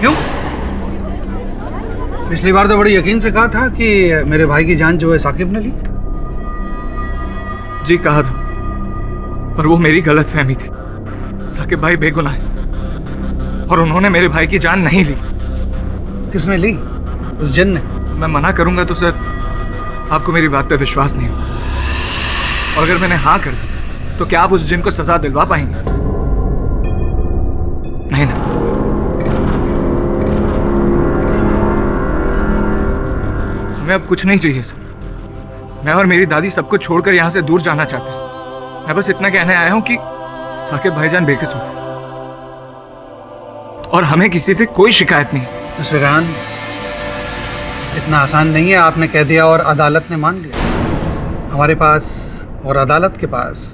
क्यों? पिछली बार तो बड़ी यकीन से कहा था कि मेरे भाई की जान जो है साकिब ने ली। जी कहा था, पर वो मेरी गलतफहमी थी। साकिब भाई बेगुनाह है और उन्होंने मेरे भाई की जान नहीं ली। किसने ली? उस जिन ने? मैं मना करूंगा तो सर आपको मेरी बात पे विश्वास नहीं होगा, और अगर मैंने हाँ कर दी तो क्या आप उस जिन को सजा दिलवा पाएंगे? नहीं ना। हमें अब कुछ नहीं चाहिए सर। मैं और मेरी दादी सबको छोड़कर यहाँ से दूर जाना चाहते हैं। मैं बस इतना कहने आया हूँ कि साकिब भाईजान बेकसूर है और हमें किसी से कोई शिकायत नहीं। मिस्टर रेहान, इतना आसान नहीं है आपने कह दिया और अदालत ने मान लिया। हमारे पास और अदालत के पास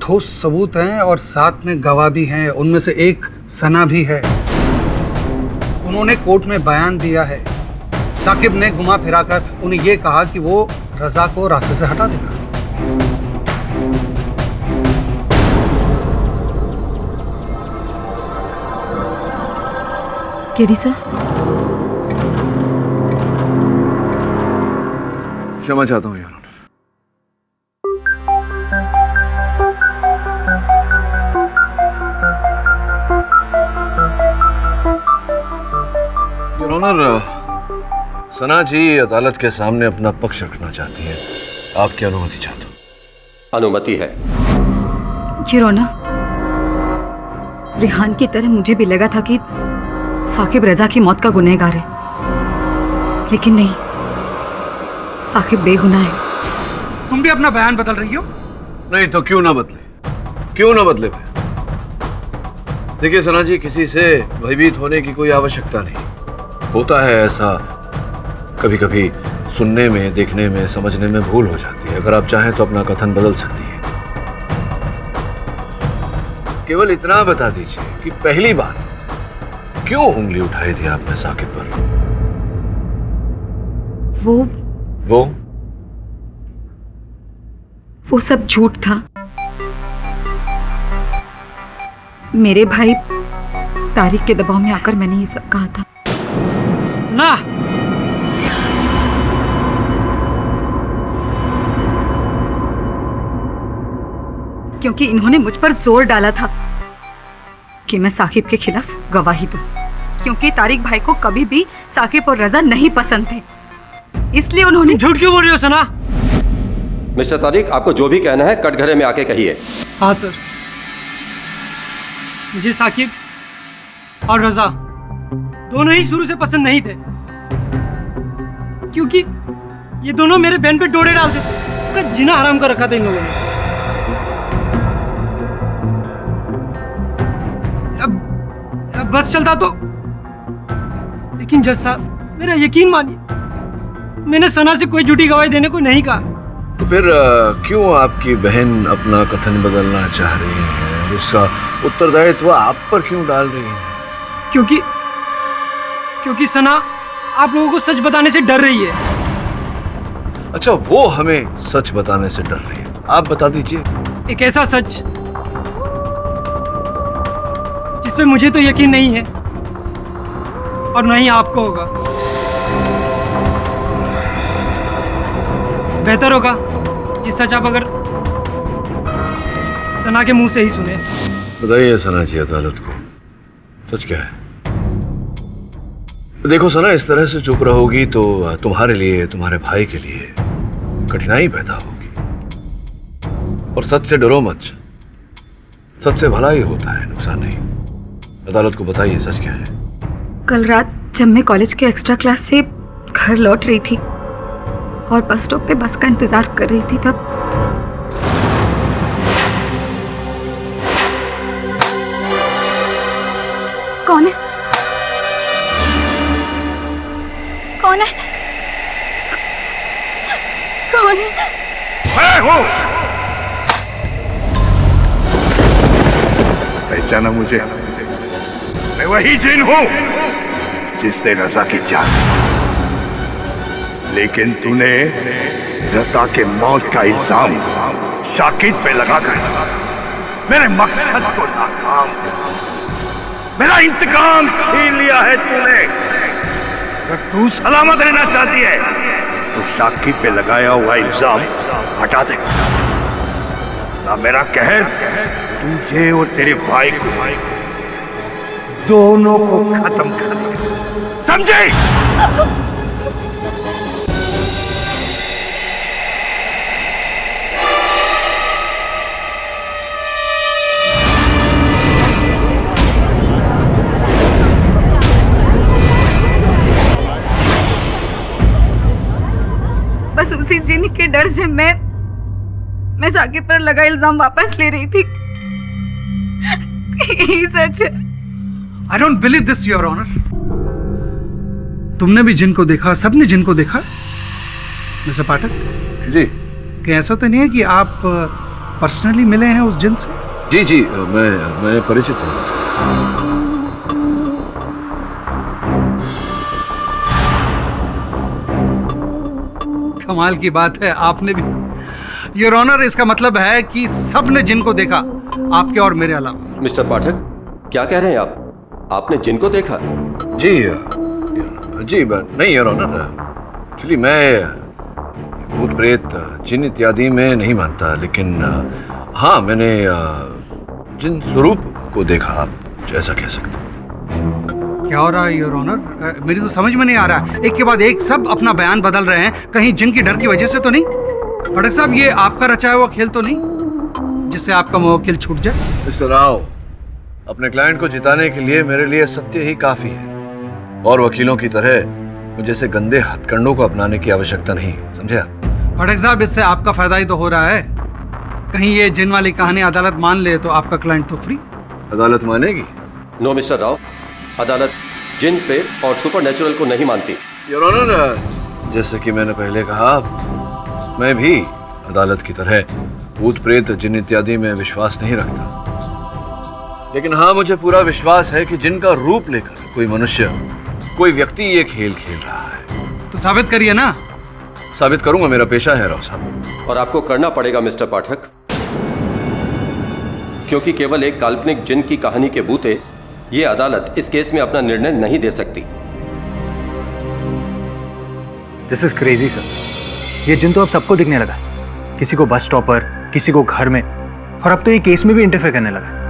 ठोस सबूत हैं और साथ में गवाह भी हैं। उनमें से एक सना भी है। उन्होंने कोर्ट में बयान दिया है। साकिब ने घुमा फिराकर उन्हें ये कहा कि वो रजा को रास्ते से हटा देगा। केडी सर, क्षमा चाहता हूँ योर ऑनर। योर ऑनर, सना जी अदालत के सामने अपना पक्ष रखना चाहती हैं। आपकी अनुमति चाहता हूँ। अनुमति है। योर ऑनर, रेहान की तरह मुझे भी लगा था कि साकिब रजा की मौत का गुनहगार है, लेकिन नहीं, साकिब बेगुनाह है। तुम भी अपना बयान बदल रही हो? नहीं तो क्यों ना बदले, क्यों ना बदले। देखिए सना जी, किसी से भयभीत होने की कोई आवश्यकता नहीं। होता है ऐसा, कभी कभी सुनने में, देखने में, समझने में भूल हो जाती है। अगर आप चाहें तो अपना कथन बदल सकती है। केवल इतना बता दीजिए कि पहली बार क्यों उंगली उठाई थी आपने साकिब पर? वो सब झूठ था। मेरे भाई तारिक के दबाव में आकर मैंने ये सब कहा था। ना क्योंकि इन्होंने मुझ पर जोर डाला था कि मैं साकिब के खिलाफ गवाही दूं, क्योंकि तारिक भाई को कभी भी साकिब और रजा नहीं पसंद थे, इसलिए उन्होंने। झूठ क्यों बोल रही हो सना? मिस्टर तारिक, आपको जो भी कहना है कटघरे में आके कहिए। हाँ सर, मुझे साकिब और रजा दोनों ही शुरू से पसंद नहीं थे, क्योंकि ये दोनों मेरे बहन पे डोरे डालते थे। उसका जीना हराम कर रखा था इन लोगों ने। अब बस चलता तो, लेकिन जज साहब मेरा यकीन मानिए, मैंने सना से कोई झूठी गवाही देने को नहीं कहा। तो फिर क्यों आपकी बहन अपना कथन बदलना चाह रही है? उसका उत्तरदायित्व आप पर क्यों डाल रही है? क्योंकि सना आप लोगों को सच बताने से डर रही है। अच्छा, वो हमें सच बताने से डर रही है, आप बता दीजिए। एक ऐसा सच जिसपे मुझे तो यकीन नहीं है और न ही आपको होगा। बेहतर होगा ये सच आप अगर सना के मुंह से ही सुने। बताइए सना जी अदालत को, सच क्या है? देखो सना, इस तरह से चुप रहोगी तो तुम्हारे लिए, तुम्हारे भाई के लिए कठिनाई पैदा होगी। और सच से डरो मत, सच से भला ही होता है, नुकसान नहीं। अदालत को बताइए सच क्या है। कल रात जब मैं कॉलेज के एक्स्ट्रा क्लास से घर लौट रही थी और बस स्टॉप पे बस का इंतजार कर रही थी, तब कौन है? कौन है? कौन है? मैं हूँ। पहचाना मुझे? मैं वही जिन हूँ जिसने रजा की जान, लेकिन तूने रजा के मौत का इल्जाम शाकिब पे लगाकर मेरे मकसद को नाकाम, मेरा इंतकाम छीन लिया है तूने। अगर तू सलामत रहना चाहती है तो शाकिब पे लगाया हुआ इल्जाम हटा दे, ना मेरा कहर तुझे और तेरे भाई को, दोनों को खत्म कर दे, समझे? बस उसी जिन के डर से मैं साकिब पर लगा इल्जाम वापस ले रही थी। यही सच है। I don't believe this your honour. तुमने भी जिन को देखा, सबने जिन को देखा। मिस्टर पाठक जी, कि ऐसा तो नहीं है कि आप पर्सनली मिले हैं उस जिन से? जी जी, मैं परिचित हूँ। कमाल की बात है, आपने भी। योर ऑनर, इसका मतलब है कि सबने जिन को देखा, आपके और मेरे अलावा। मिस्टर पाठक, क्या कह रहे हैं आप? आपने जिन को देखा? जी जी, नहीं योर ऑनर, एक्चुअली मैं भूत प्रेत जिन इत्यादि में नहीं मानता, लेकिन हाँ, मैंने जिन स्वरूप को देखा, आप जैसा कह सकते हैं। क्या हो रहा है योर ऑनर? मेरी तो समझ में नहीं आ रहा। एक के बाद एक सब अपना बयान बदल रहे हैं। कहीं जिन की डर की वजह से तो नहीं? पाठक साहब, ये आपका रचाया हुआ खेल तो नहीं जिससे आपका मुवक्किल छूट जाए? मिस्टर राव, अपने क्लाइंट को जिताने के लिए मेरे लिए सत्य ही काफी है, और वकीलों की तरह मुझे से गंदे हथकंडों को अपनाने की आवश्यकता नहीं, समझे आप? पाठक साहब, इससे आपका फायदा ही तो हो रहा है। कहीं ये जिन वाली कहानी अदालत मान ले तो आपका क्लाइंट तो फ्री। अदालत मानेगी? नो मिस्टर राव, अदालत जिन प्रेत और सुपरनेचुरल को नहीं मानती। योर ऑनर, जैसे कि मैंने पहले कहा, मैं भी अदालत की तरह भूत प्रेत जिन इत्यादि में विश्वास नहीं रखता, लेकिन हाँ, मुझे पूरा विश्वास है कि जिनका रूप लेकर कोई मनुष्य, कोई व्यक्ति ये खेल खेल रहा है। तो साबित करिए ना। साबित करूंगा, मेरा पेशा है राव साहब। और आपको करना पड़ेगा मिस्टर पाठक, क्योंकि केवल एक काल्पनिक जिन की कहानी के बूते ये अदालत इस केस में अपना निर्णय नहीं दे सकती। This is crazy sir. ये जिन तो अब सबको दिखने लगा, किसी को बस स्टॉप पर, किसी को घर में, और अब तो ये केस में भी इंटरफेयर करने लगा।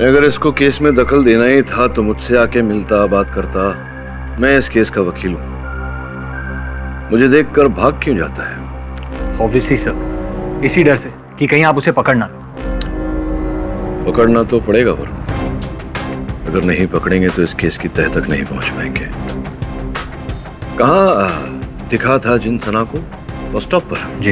अगर इसको केस में दखल देना ही था तो मुझसे आके मिलता, बात करता। मैं इस केस का वकील हूं। मुझे देखकर भाग क्यों जाता है? ऑब्वियसली सर, इसी डर से कि कहीं आप उसे पकड़ना। पकड़ना तो पड़ेगा, वरुण। अगर नहीं पकड़ेंगे तो इस केस की तह तक नहीं पहुंच पाएंगे। कहाँ दिखा था जिन सना को? बस स्टॉप पर? जी।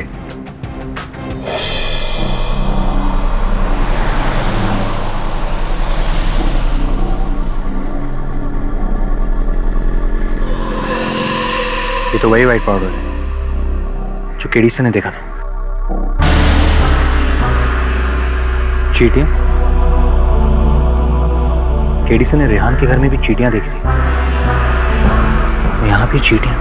ये तो वही व्हाइट पाउडर है जो केडीसन ने देखा था। चींटियां? केडीसन ने रेहान के घर में भी चींटियां देखी थी, यहाँ भी चींटियां।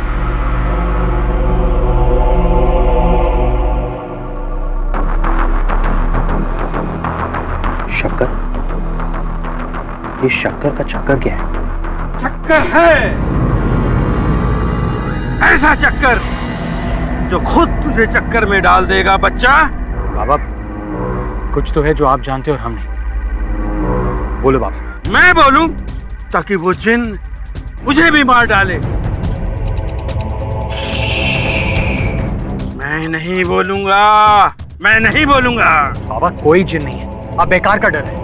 शक्कर? ये शक्कर का चक्कर क्या है? चक्कर है, ऐसा चक्कर जो खुद तुझे चक्कर में डाल देगा बच्चा। बाबा, कुछ तो है जो आप जानते हो और हम नहीं। बोलो बाबा। मैं बोलूं ताकि वो जिन मुझे भी मार डाले? मैं नहीं बोलूंगा, मैं नहीं बोलूंगा। बाबा, कोई जिन नहीं है, आप बेकार का डर है।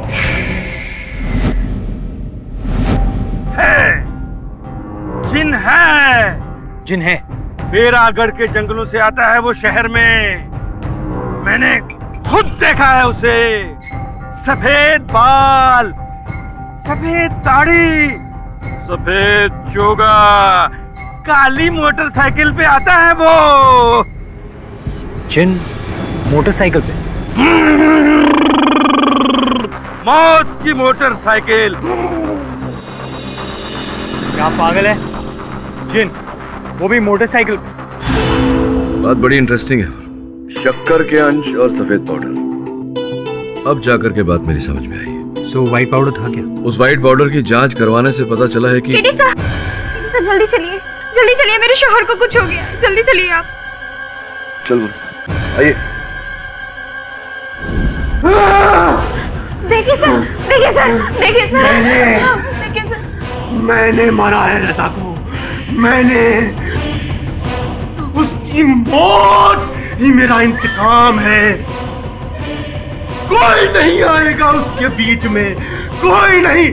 जिन है, जिन है। बेरागढ़ के जंगलों से आता है वो शहर में। मैंने खुद देखा है उसे। सफेद बाल, सफेद दाढ़ी, सफेद चोगा, काली मोटरसाइकिल पे आता है वो। जिन मोटरसाइकिल पे? मौत की मोटरसाइकिल। क्या पागल है? जिन, वो भी मोटरसाइकिल पे? बात बड़ी इंटरेस्टिंग है। शक्कर के अंश और सफेद पाउडर। अब जाकर के बात मेरी समझ में आई है। सो व्हाइट पाउडर था क्या? उस व्हाइट पाउडर की जांच करवाने से पता चला है कि केडी साहब, जल्दी चलिए, जल्दी चलिए, मेरे शोहर को कुछ हो गया। जल्दी चलिए आप। चलो आइए। देखिए सर, देखिए सर, देखिए सर, देखिए सर। मैंने मारा है रजा को। मैंने उसकी मौत ही मेरा इंतकाम है। कोई नहीं आएगा उसके बीच में, कोई नहीं।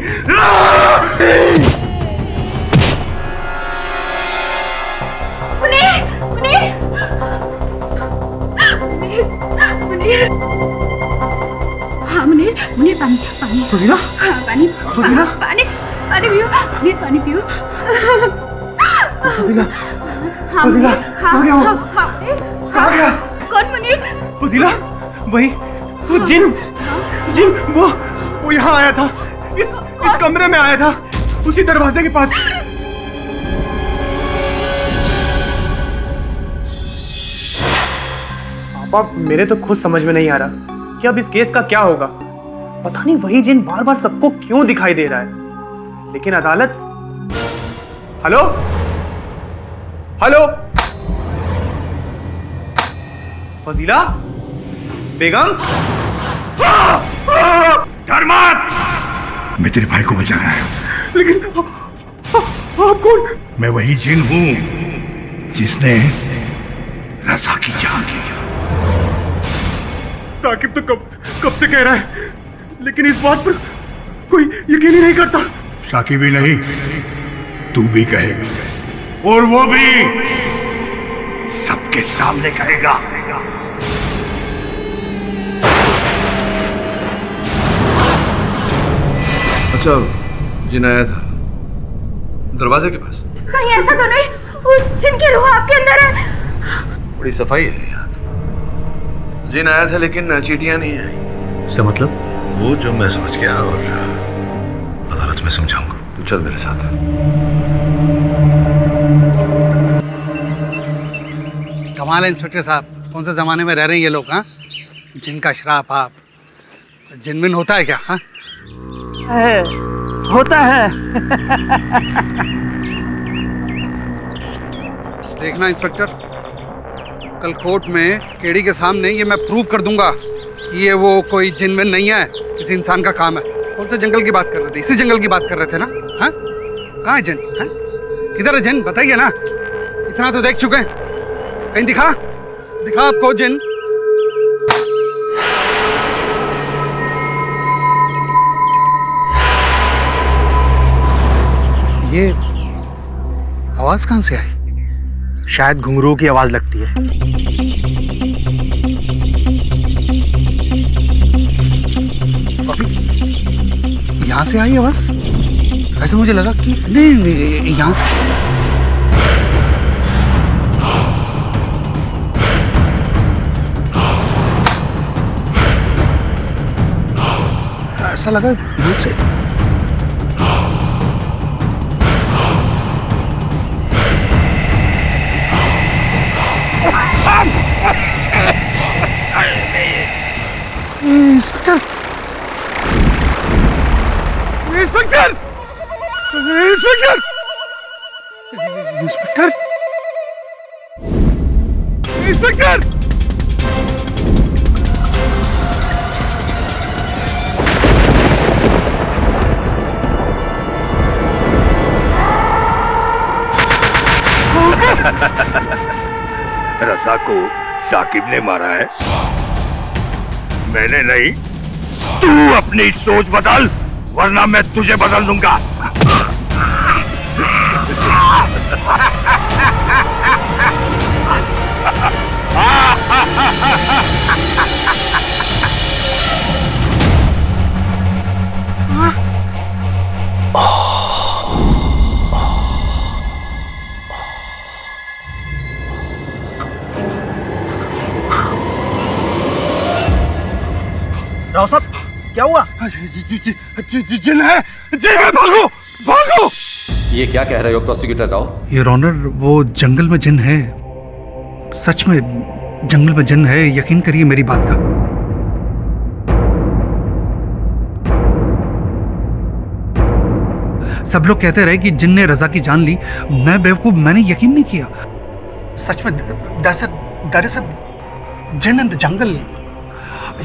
मुनीर, मुनीर, मुनीर, मुनीर। हाँ मुनीर, मुनीर पानी, पानी। फजीला पानी फजीला पानी पानी पियो पानी पियो फजीला हाँ फजीला हाँ क्या हुआ? हाँ कहाँ गया? कौन मुनीर? फजीला वही वो जिन वो यहाँ आया था, इस कमरे में आया था, उसी दरवाजे के पास। पापा मेरे तो खुद समझ में नहीं आ रहा कि अब इस केस का क्या होगा। पता नहीं वही जिन बार बार सबको क्यों दिखाई दे रहा है। लेकिन अदालत, हेलो हेलो फजीला बेगम, डर मत, मैं तेरे भाई को बचा रहा हूं। लेकिन आप कौन? मैं वही जिन हूं जिसने रजा की जान ली। साकिब तो कब से कह रहा है, लेकिन इस बात पर कोई यकीन ही नहीं करता। साकिब भी नहीं, तू भी कहेगा और वो भी सबके सामने कहेगा। अच्छा जिन आया था दरवाजे के पास? कहीं ऐसा तो नहीं उस जिन की रूह आपके अंदर है? बड़ी सफाई है यहाँ तो। जिन आया था लेकिन चीटियां नहीं आई। इसका मतलब? वो जो मैं समझ गया और अदालत में समझाऊंगा। तू चल मेरे साथ। कमाल है इंस्पेक्टर साहब, कौन से जमाने में रह रहे हैं ये लोग? हाँ, जिनका श्राप आप जिनमिन होता है क्या? हाँ होता है। देखना इंस्पेक्टर, कल कोर्ट में केडी के सामने ये मैं प्रूव कर दूंगा कि ये वो कोई जिनमिन नहीं है, किसी इंसान का काम है। कौन से जंगल की बात कर रहे थे? इसी जंगल की बात कर रहे थे ना? हाँ, कहाँ है जिन? हाँ? किधर है जिन? बताइए ना, इतना तो देख चुके हैं, कहीं दिखा आपको जिन? ये आवाज कहां से आई? शायद घुंघरू की आवाज लगती है। अभी यहां से आई आवाज? ऐसे मुझे लगा कि नहीं यहां से। ऐसा लगा यहां से। Inspector, inspector, inspector, inspector, inspector! Raza को साकिब ने मारा है, मैंने नहीं। तू अपनी सोच बदल, वरना मैं तुझे बदल दूंगा। राव साहब क्या हुआ? जिन है, भागो भागो! ये क्या कह रहे हो प्रोसिक्यूटर राव? योर ऑनर, वो जंगल में जिन है, सच में जंगल में जिन है, यकीन करिए मेरी बात का। सब लोग कहते रहे कि जिन ने रजा की जान ली। मैं बेवकूफ, मैंने यकीन नहीं किया। सच में that is a jinn in the jungle.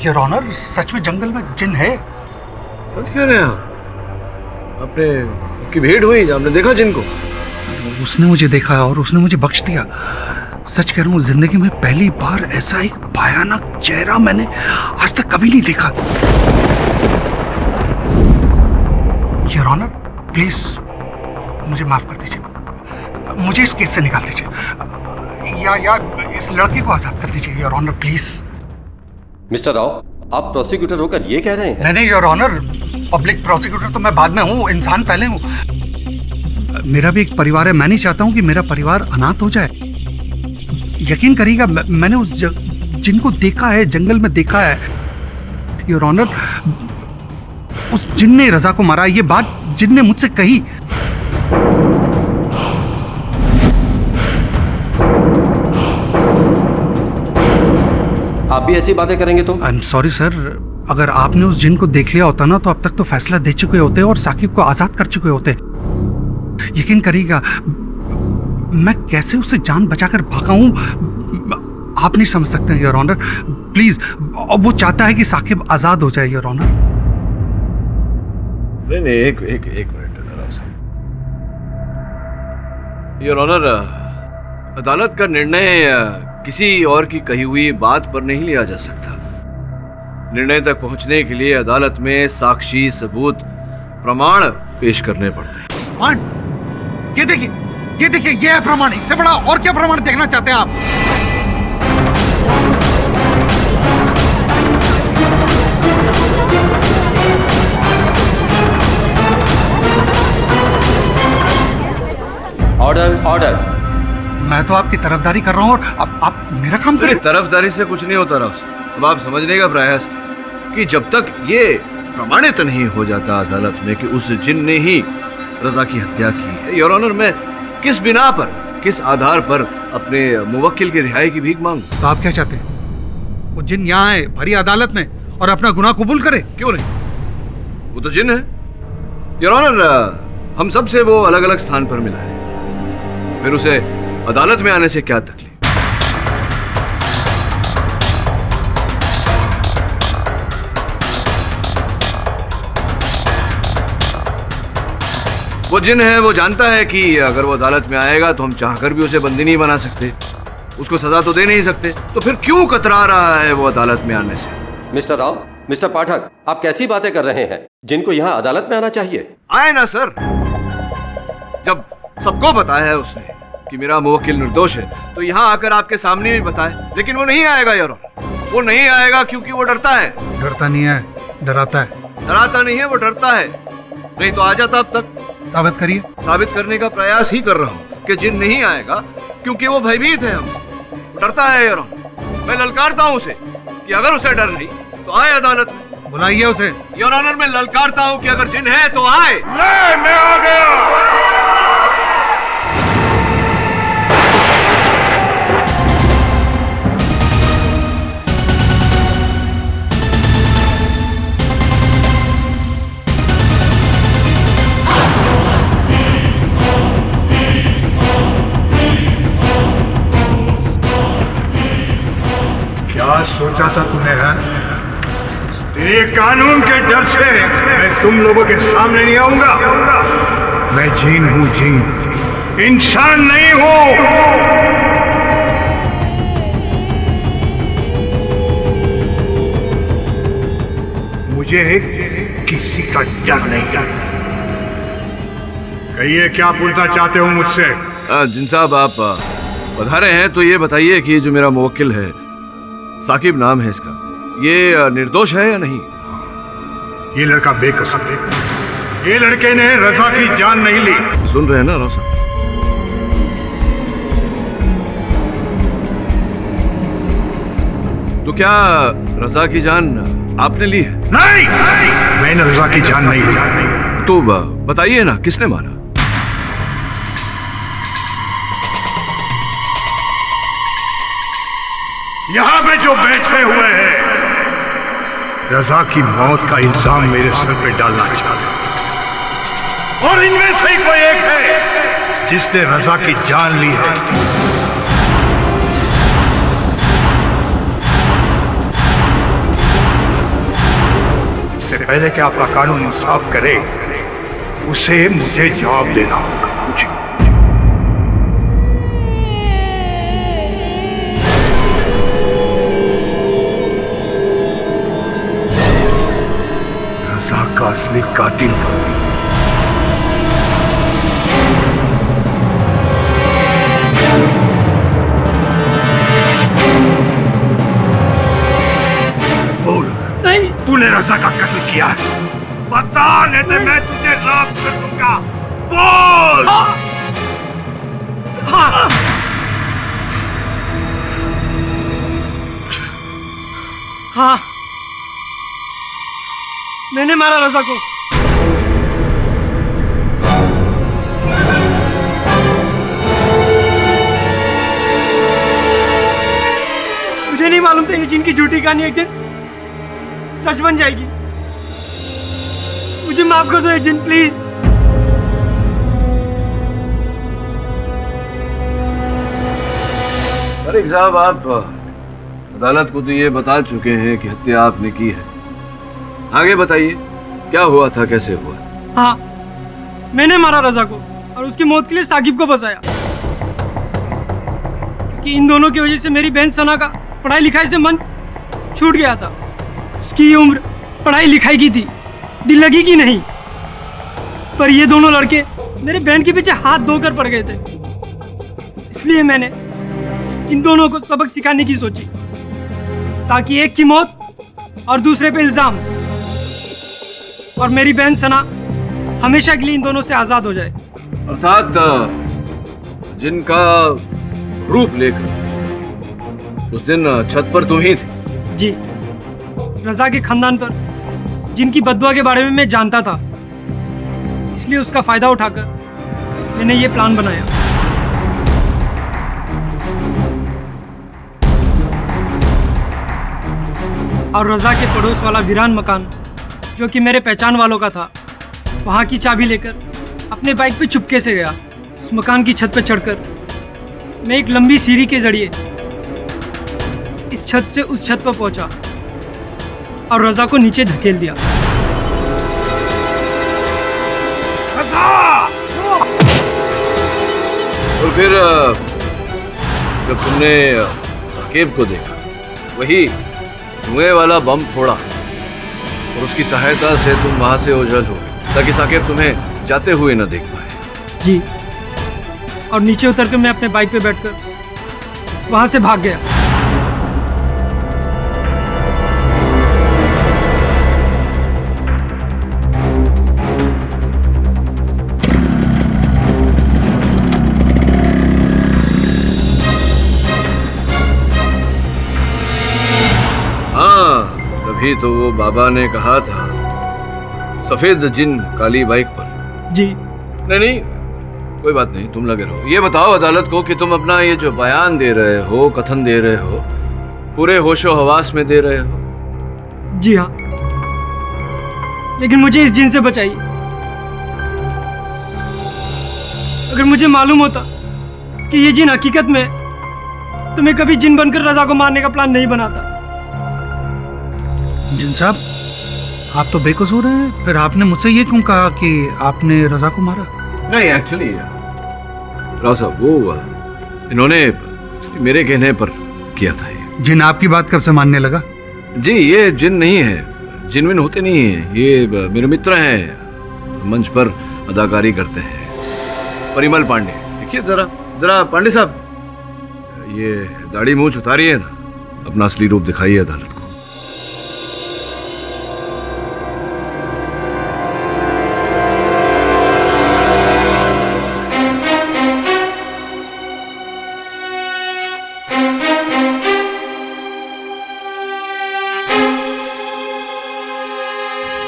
Your honour, सच में जंगल में जिन है। सच कह रहे हैं आप? आपकी भेंट हुई, आपने देखा जिन को? उसने मुझे देखा और उसने मुझे बख्श दिया। सच कह रहा हूँ, जिंदगी में पहली बार ऐसा एक भयानक चेहरा मैंने आज तक कभी नहीं देखा। योर ऑनर, प्लीज मुझे माफ कर दीजिए, मुझे इस केस से निकाल दीजिए, या इस लड़के को आजाद कर दीजिए। Your honour please. Mister Rao, आप प्रोसिक्यूटर होकर ये कह रहे हैं? नहीं योर ऑनर, पब्लिक प्रोसिक्यूटर तो मैं बाद में हूँ, इंसान पहले हूँ। मेरा भी एक परिवार है, मैं नहीं चाहता हूँ कि मेरा परिवार अनाथ हो जाए। यकीन करिएगा, मैंने उस जिनको देखा है, जंगल में देखा है योर ऑनर। उस जिन ने रजा को मारा, ये बात जिन ने मुझसे कही। आप भी ऐसी बातें करेंगे तो? आई एम सॉरी सर, अगर आपने उस जिन को देख लिया होता ना तो अब तक तो फैसला दे चुके होते और साकिब को आजाद कर चुके होते। यकीन करिएगा, मैं कैसे उसे जान बचाकर भागा हूं आप नहीं समझ सकते योर ऑनर। प्लीज, वो चाहता है कि साकिब आजाद हो जाए योर ऑनर। नहीं, एक मिनट योर ऑनर, अदालत का निर्णय किसी और की कही हुई बात पर नहीं लिया जा सकता। निर्णय तक पहुंचने के लिए अदालत में साक्षी, सबूत, प्रमाण पेश करने पड़ते हैं। प्रमाण? ये देखिए, ये है प्रमाण। इससे बड़ा और क्या प्रमाण देखना चाहते हैं आप? ऑर्डर। मैं तो आपकी तरफदारी कर रहा हूँ और आप मेरा काम करें। तरफदारी से कुछ नहीं होता राव। अब आप समझने का प्रयास कि जब तक ये प्रमाणित नहीं हो जाता अदालत में कि उस जिन ने ही रजा की हत्या की है, योर ऑनर, मैं किस बिना पर, किस आधार पर अपने मुवक्किल की रिहाई की भीख मांगू? तो आप क्या चाहते हैं? वो जिन यहाँ आए भरी अदालत में और अपना गुनाह कबूल करे? क्यों नहीं, वो तो जिन है योर ऑनर। हम सब से वो अलग अलग स्थान पर मिला है, फिर उसे अदालत में आने से क्या तकलीफ? वो जिन है, वो जानता है कि अगर वो अदालत में आएगा तो हम चाहकर भी उसे बंदी नहीं बना सकते, उसको सजा तो दे नहीं सकते, तो फिर क्यों कतरा रहा है वो अदालत में आने से? मिस्टर राव, मिस्टर पाठक, आप कैसी बातें कर रहे हैं? जिनको यहाँ अदालत में आना चाहिए। आए ना सर, जब सबको बताया है उसने कि मेरा मुवक्किल निर्दोष है, तो यहाँ आकर आपके सामने भी बताए, लेकिन वो नहीं आएगा यार। वो नहीं आएगा क्योंकि वो डरता है। डरता नहीं है, डराता है। डराता नहीं है, वो डरता है। नहीं तो आ जाता अब तक। साबित करिए। साबित करने का प्रयास ही कर रहा हूँ कि जिन नहीं आएगा क्योंकि वो भयभीत है, हमसे डरता है यार। मैं ललकारता हूँ उसे कि अगर उसे डर नहीं तो आए अदालत में। बुलाइए उसे। योर ऑनर, मैं ललकारता हूँ कि अगर जिन है तो आए। मैं आ गया। क्या सोचा था तूने? तेरे कानून के डर से मैं तुम लोगों के सामने नहीं आऊंगा। मैं जीन हूं, जीन, इंसान नहीं हूं। मुझे किसी का डर नहीं डर। कहिए, क्या पूछना चाहते हो मुझसे? जिन साहब, आप पधारे हैं तो ये बताइए कि जो मेरा मुवक्किल है, साकिब नाम है इसका, ये निर्दोष है या नहीं? ये लड़का बेकसूर है। ये लड़के ने रजा की जान नहीं ली। सुन रहे हैं ना राव साहब? तो क्या रजा की जान आपने ली है? नहीं, मैंने रजा की जान नहीं ली। तो बताइए ना, किसने मारा? यहाँ पे जो बैठे हुए हैं, रजा की मौत का इल्जाम मेरे सर पे डालना चाहते, और इनमें से कोई एक है जिसने रजा की जान ली है। इससे पहले कि आपका कानून इंसाफ करे, उसे मुझे जवाब देना होगा। का असली कातिल बोल। नहीं, तूने रजा का कत्ल किया है। बता, नहीं तो मैं तुझे राख कर दूंगा। बोल। हाँ, मैंने मारा रजा को। मुझे नहीं मालूम था ये जिन की झूठी कहानी एक दिन सच बन जाएगी। मुझे माफ कर दो ये जिन, प्लीज। तारिक साहब, आप अदालत को तो ये बता चुके हैं कि हत्या आपने की है। आगे बताइए, क्या हुआ था, कैसे हुआ? हाँ, मैंने मारा रजा को और उसकी मौत के लिए साकिब को बचाया, कि इन दोनों की वजह से मेरी बहन सना का पढ़ाई लिखाई से मन छूट गया था। उसकी ये उम्र पढ़ाई लिखाई की थी, दिल लगी की नहीं। पर ये दोनों लड़के मेरे बहन के पीछे हाथ धोकर पड़ गए थे, इसलिए मैंने इन दोनों को सबक सिखाने की सोची, ताकि एक की मौत और दूसरे पे इल्जाम, और मेरी बहन सना हमेशा के लिए इन दोनों से आजाद हो जाए। अर्थात जिनका रूप लेकर उस दिन छत पर तुम ही थे? जी, रजा के खानदान पर जिनकी बददुआ के बारे में मैं जानता था, इसलिए उसका फायदा उठाकर मैंने ये प्लान बनाया। और रजा के पड़ोस वाला वीरान मकान, जो कि मेरे पहचान वालों का था, वहाँ की चाबी लेकर अपने बाइक पे चुपके से गया। उस मकान की छत पर चढ़कर मैं एक लंबी सीढ़ी के जरिए इस छत से उस छत पर पहुंचा और रजा को नीचे धकेल दिया। और फिर जब तुमने साकिब को देखा, वही धुएं वाला बम फोड़ा और उसकी सहायता से तुम वहां से ओझल हो गए, ताकि साकिब तुम्हें जाते हुए न देख पाए। जी, और नीचे उतरकर मैं अपने बाइक पे बैठकर वहां से भाग गया। तभी तो वो बाबा ने कहा था, सफेद जिन काली बाइक पर। जी नहीं, कोई बात नहीं, तुम लगे रहो। ये बताओ अदालत को कि तुम अपना ये जो बयान दे रहे हो, कथन दे रहे हो, पूरे होशो हवास में दे रहे हो? जी हाँ, लेकिन मुझे इस जिन से बचाइए। अगर मुझे मालूम होता कि ये जिन हकीकत में, तो मैं कभी जिन बनकर रजा को मारने का प्लान नहीं बनाता। जिन साहब, आप तो बेकसूर हैं, फिर आपने मुझसे ये क्यों कहा कि आपने रजा को मारा? नहीं, एक्चुअली राव साहब, वो इन्होंने मेरे कहने पर किया था ये। जिन आपकी बात कब से मानने लगा? जी, ये जिन नहीं है, जिनविन होते नहीं है, ये मेरे मित्र हैं, मंच पर अदाकारी करते हैं। परिमल पांडे, देखिए जरा जरा पांडे साहब, ये दाढ़ी मूंछ उतारिए ना, अपना असली रूप दिखाइए अदालत को।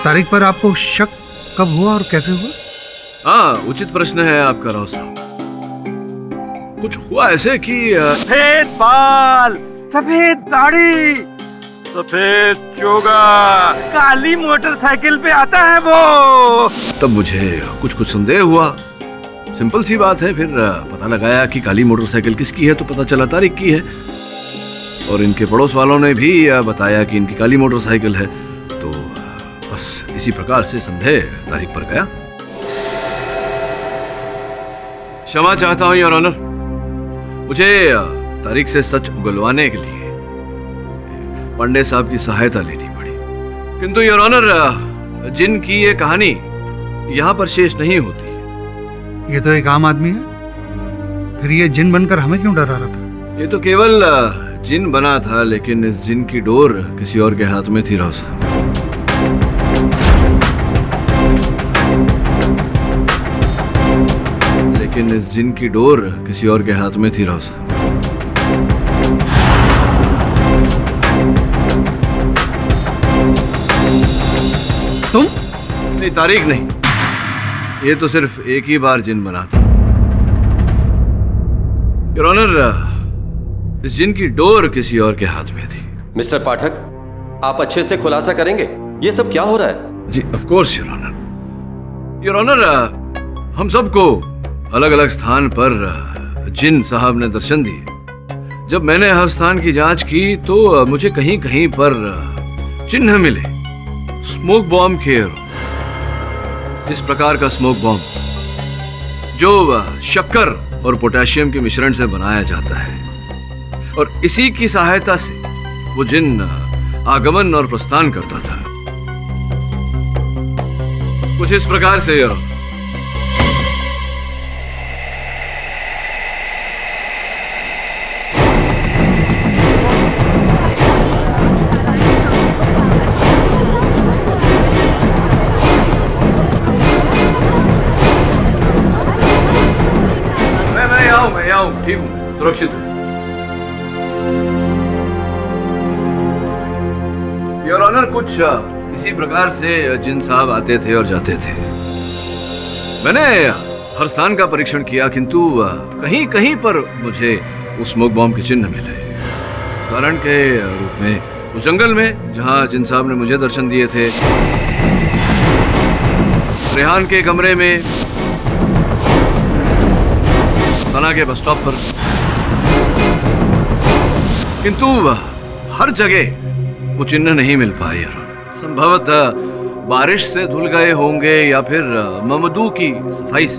तारीख पर आपको शक कब हुआ और कैसे हुआ? हाँ, उचित प्रश्न है आपका राव साहब। कुछ हुआ ऐसे कि सफेद बाल, सफेद दाढ़ी, सफेद चोगा, काली मोटरसाइकिल पे आता है वो। तब मुझे कुछ संदेह हुआ। सिंपल सी बात है, फिर पता लगाया कि काली मोटरसाइकिल किसकी है, तो पता चला तारिक की है। और इनके पड़ोस वालों ने भी बताया कि इनकी काली मोटरसाइकिल है, तो बस इसी प्रकार से संदेह तारिक पर गया। क्षमा चाहता हूं योर ऑनर, मुझे तारिक से सच उगलवाने के लिए पांडे साहब की सहायता लेनी पड़ी। किंतु योर ऑनर, जिन की ये कहानी यहां पर शेष नहीं होती। ये तो एक आम आदमी है, फिर ये जिन बनकर हमें क्यों डरा रहा था? ये तो केवल जिन बना था, लेकिन इस जिन की डोर किसी और के हाथ में थी राव साहब। लेकिन इस जिन की डोर किसी और के हाथ में थी राव साहब। तुम? नहीं, तारीख नहीं, ये तो सिर्फ एक ही बार जिन बना था। योर ऑनर, इस जिन की डोर किसी और के हाथ में थी। मिस्टर पाठक, आप अच्छे से खुलासा करेंगे ये सब क्या हो रहा है? जी of course your honour. Your honour, हम सबको अलग अलग स्थान पर जिन साहब ने दर्शन दिए। जब मैंने हर स्थान की जांच की तो मुझे कहीं कहीं पर चिन्ह मिले स्मोक बॉम्ब के। इस प्रकार का स्मोक बॉम्ब जो शक्कर और पोटेशियम के मिश्रण से बनाया जाता है और इसी की सहायता से वो जिन आगमन और प्रस्थान करता था। कुछ इस प्रकार से यार। मैं आऊं, ठीक हूं, सुरक्षित हूं। योर ऑनर, कुछ इसी प्रकार से जिन साहब आते थे और जाते थे। मैंने हर स्थान का परीक्षण किया किंतु कहीं कहीं पर मुझे उस स्मोक बॉम्ब के चिन्ह मिले। उदाहरण के रूप में उस जंगल में जहां जिन साहब ने मुझे दर्शन दिए थे, रेहान के कमरे में, सना के बस स्टॉप पर, किंतु हर जगह वो चिन्ह नहीं मिल पाए। संभवतः बारिश से धुल गए होंगे या फिर ममदू की सफाई से।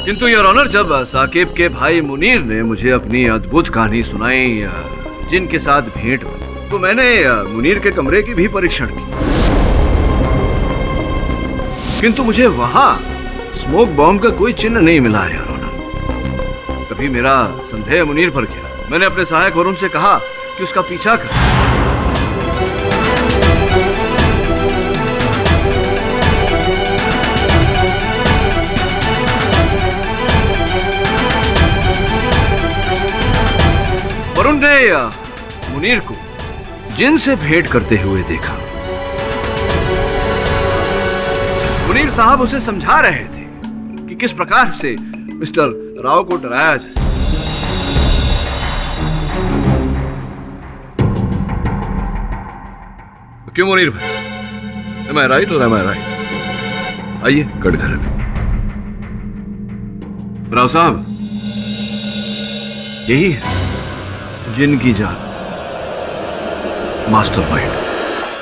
किंतु योर ऑनर, जब साकिब के भाई मुनीर ने मुझे अपनी अद्भुत कहानी सुनाई जिनके साथ भेंट हुई, तो मैंने मुनीर के कमरे की भी परीक्षण की, किंतु मुझे वहां स्मोक बॉम्ब का कोई चिन्ह नहीं मिला यार। तभी मेरा संदेह मुनीर पर गया। मैंने अपने सहायक वरुण से कहा कि उसका पीछा कर। वरुण ने मुनीर को जिन से भेंट करते हुए देखा। मुनीर साहब उसे समझा रहे थे कि किस प्रकार से मिस्टर राव को डराया जाए। क्यों मुनीर भाई, am I right or am I right? आइए कटघरे में। राव साहब, यही है जिन की जान, मास्टरमाइंड।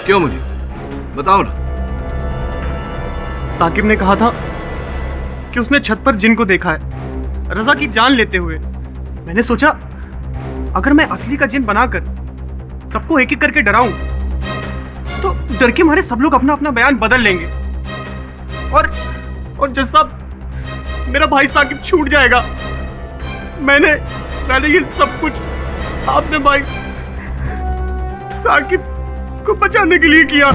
क्यों मुनीर, बताओ ना। साकिब ने कहा था कि उसने छत पर जिन को देखा है रजा की जान लेते हुए। मैंने सोचा अगर मैं असली का जिन बनाकर सबको एक एक करके डराऊं तो डर के मारे सब लोग अपना अपना बयान बदल लेंगे और जज साहब, मेरा भाई साकिब छूट जाएगा। मैंने ये सब कुछ आपने भाई साकिब को बचाने के लिए किया।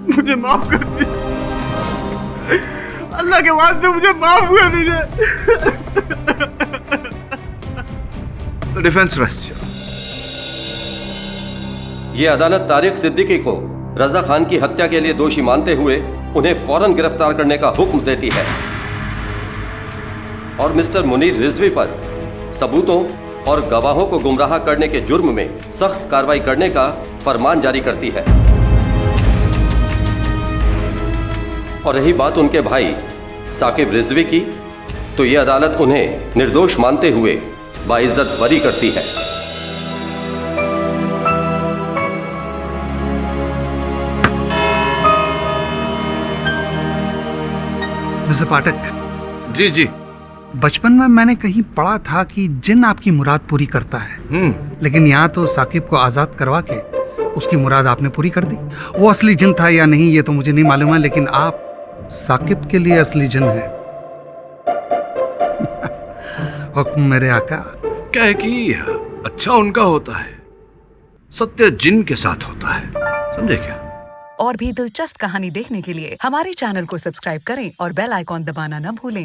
मुझे माफ कर दीजिए, अल्लाह के वास्ते मुझे माफ कर दीजिए। Defence rest. ये अदालत तारिक सिद्दीकी को रजा खान की हत्या के लिए दोषी मानते हुए उन्हें फौरन गिरफ्तार करने का हुक्म देती है और मिस्टर मुनीर रिजवी पर सबूतों और गवाहों को गुमराह करने के जुर्म में सख्त कार्रवाई करने का फरमान जारी करती है। और रही बात उनके भाई साकिब रिजवी की, तो ये अदालत उन्हें निर्दोष मानते हुए बाइज्जत बरी करती है। मिस्टर पाठक। जी जी। बचपन में मैंने कहीं पढ़ा था कि जिन आपकी मुराद पूरी करता है, लेकिन यहाँ तो साकिब को आजाद करवा के उसकी मुराद आपने पूरी कर दी। वो असली जिन था या नहीं ये तो मुझे नहीं मालूम है, लेकिन आप साकिब के लिए असली जिन है। हुक्म मेरे आका। क्या है कि अच्छा उनका होता है, सत्य जिन के साथ होता है। समझे क्या? और भी दिलचस्प कहानी देखने के लिए हमारे चैनल को सब्सक्राइब करें और बेल आइकॉन दबाना न भूलें।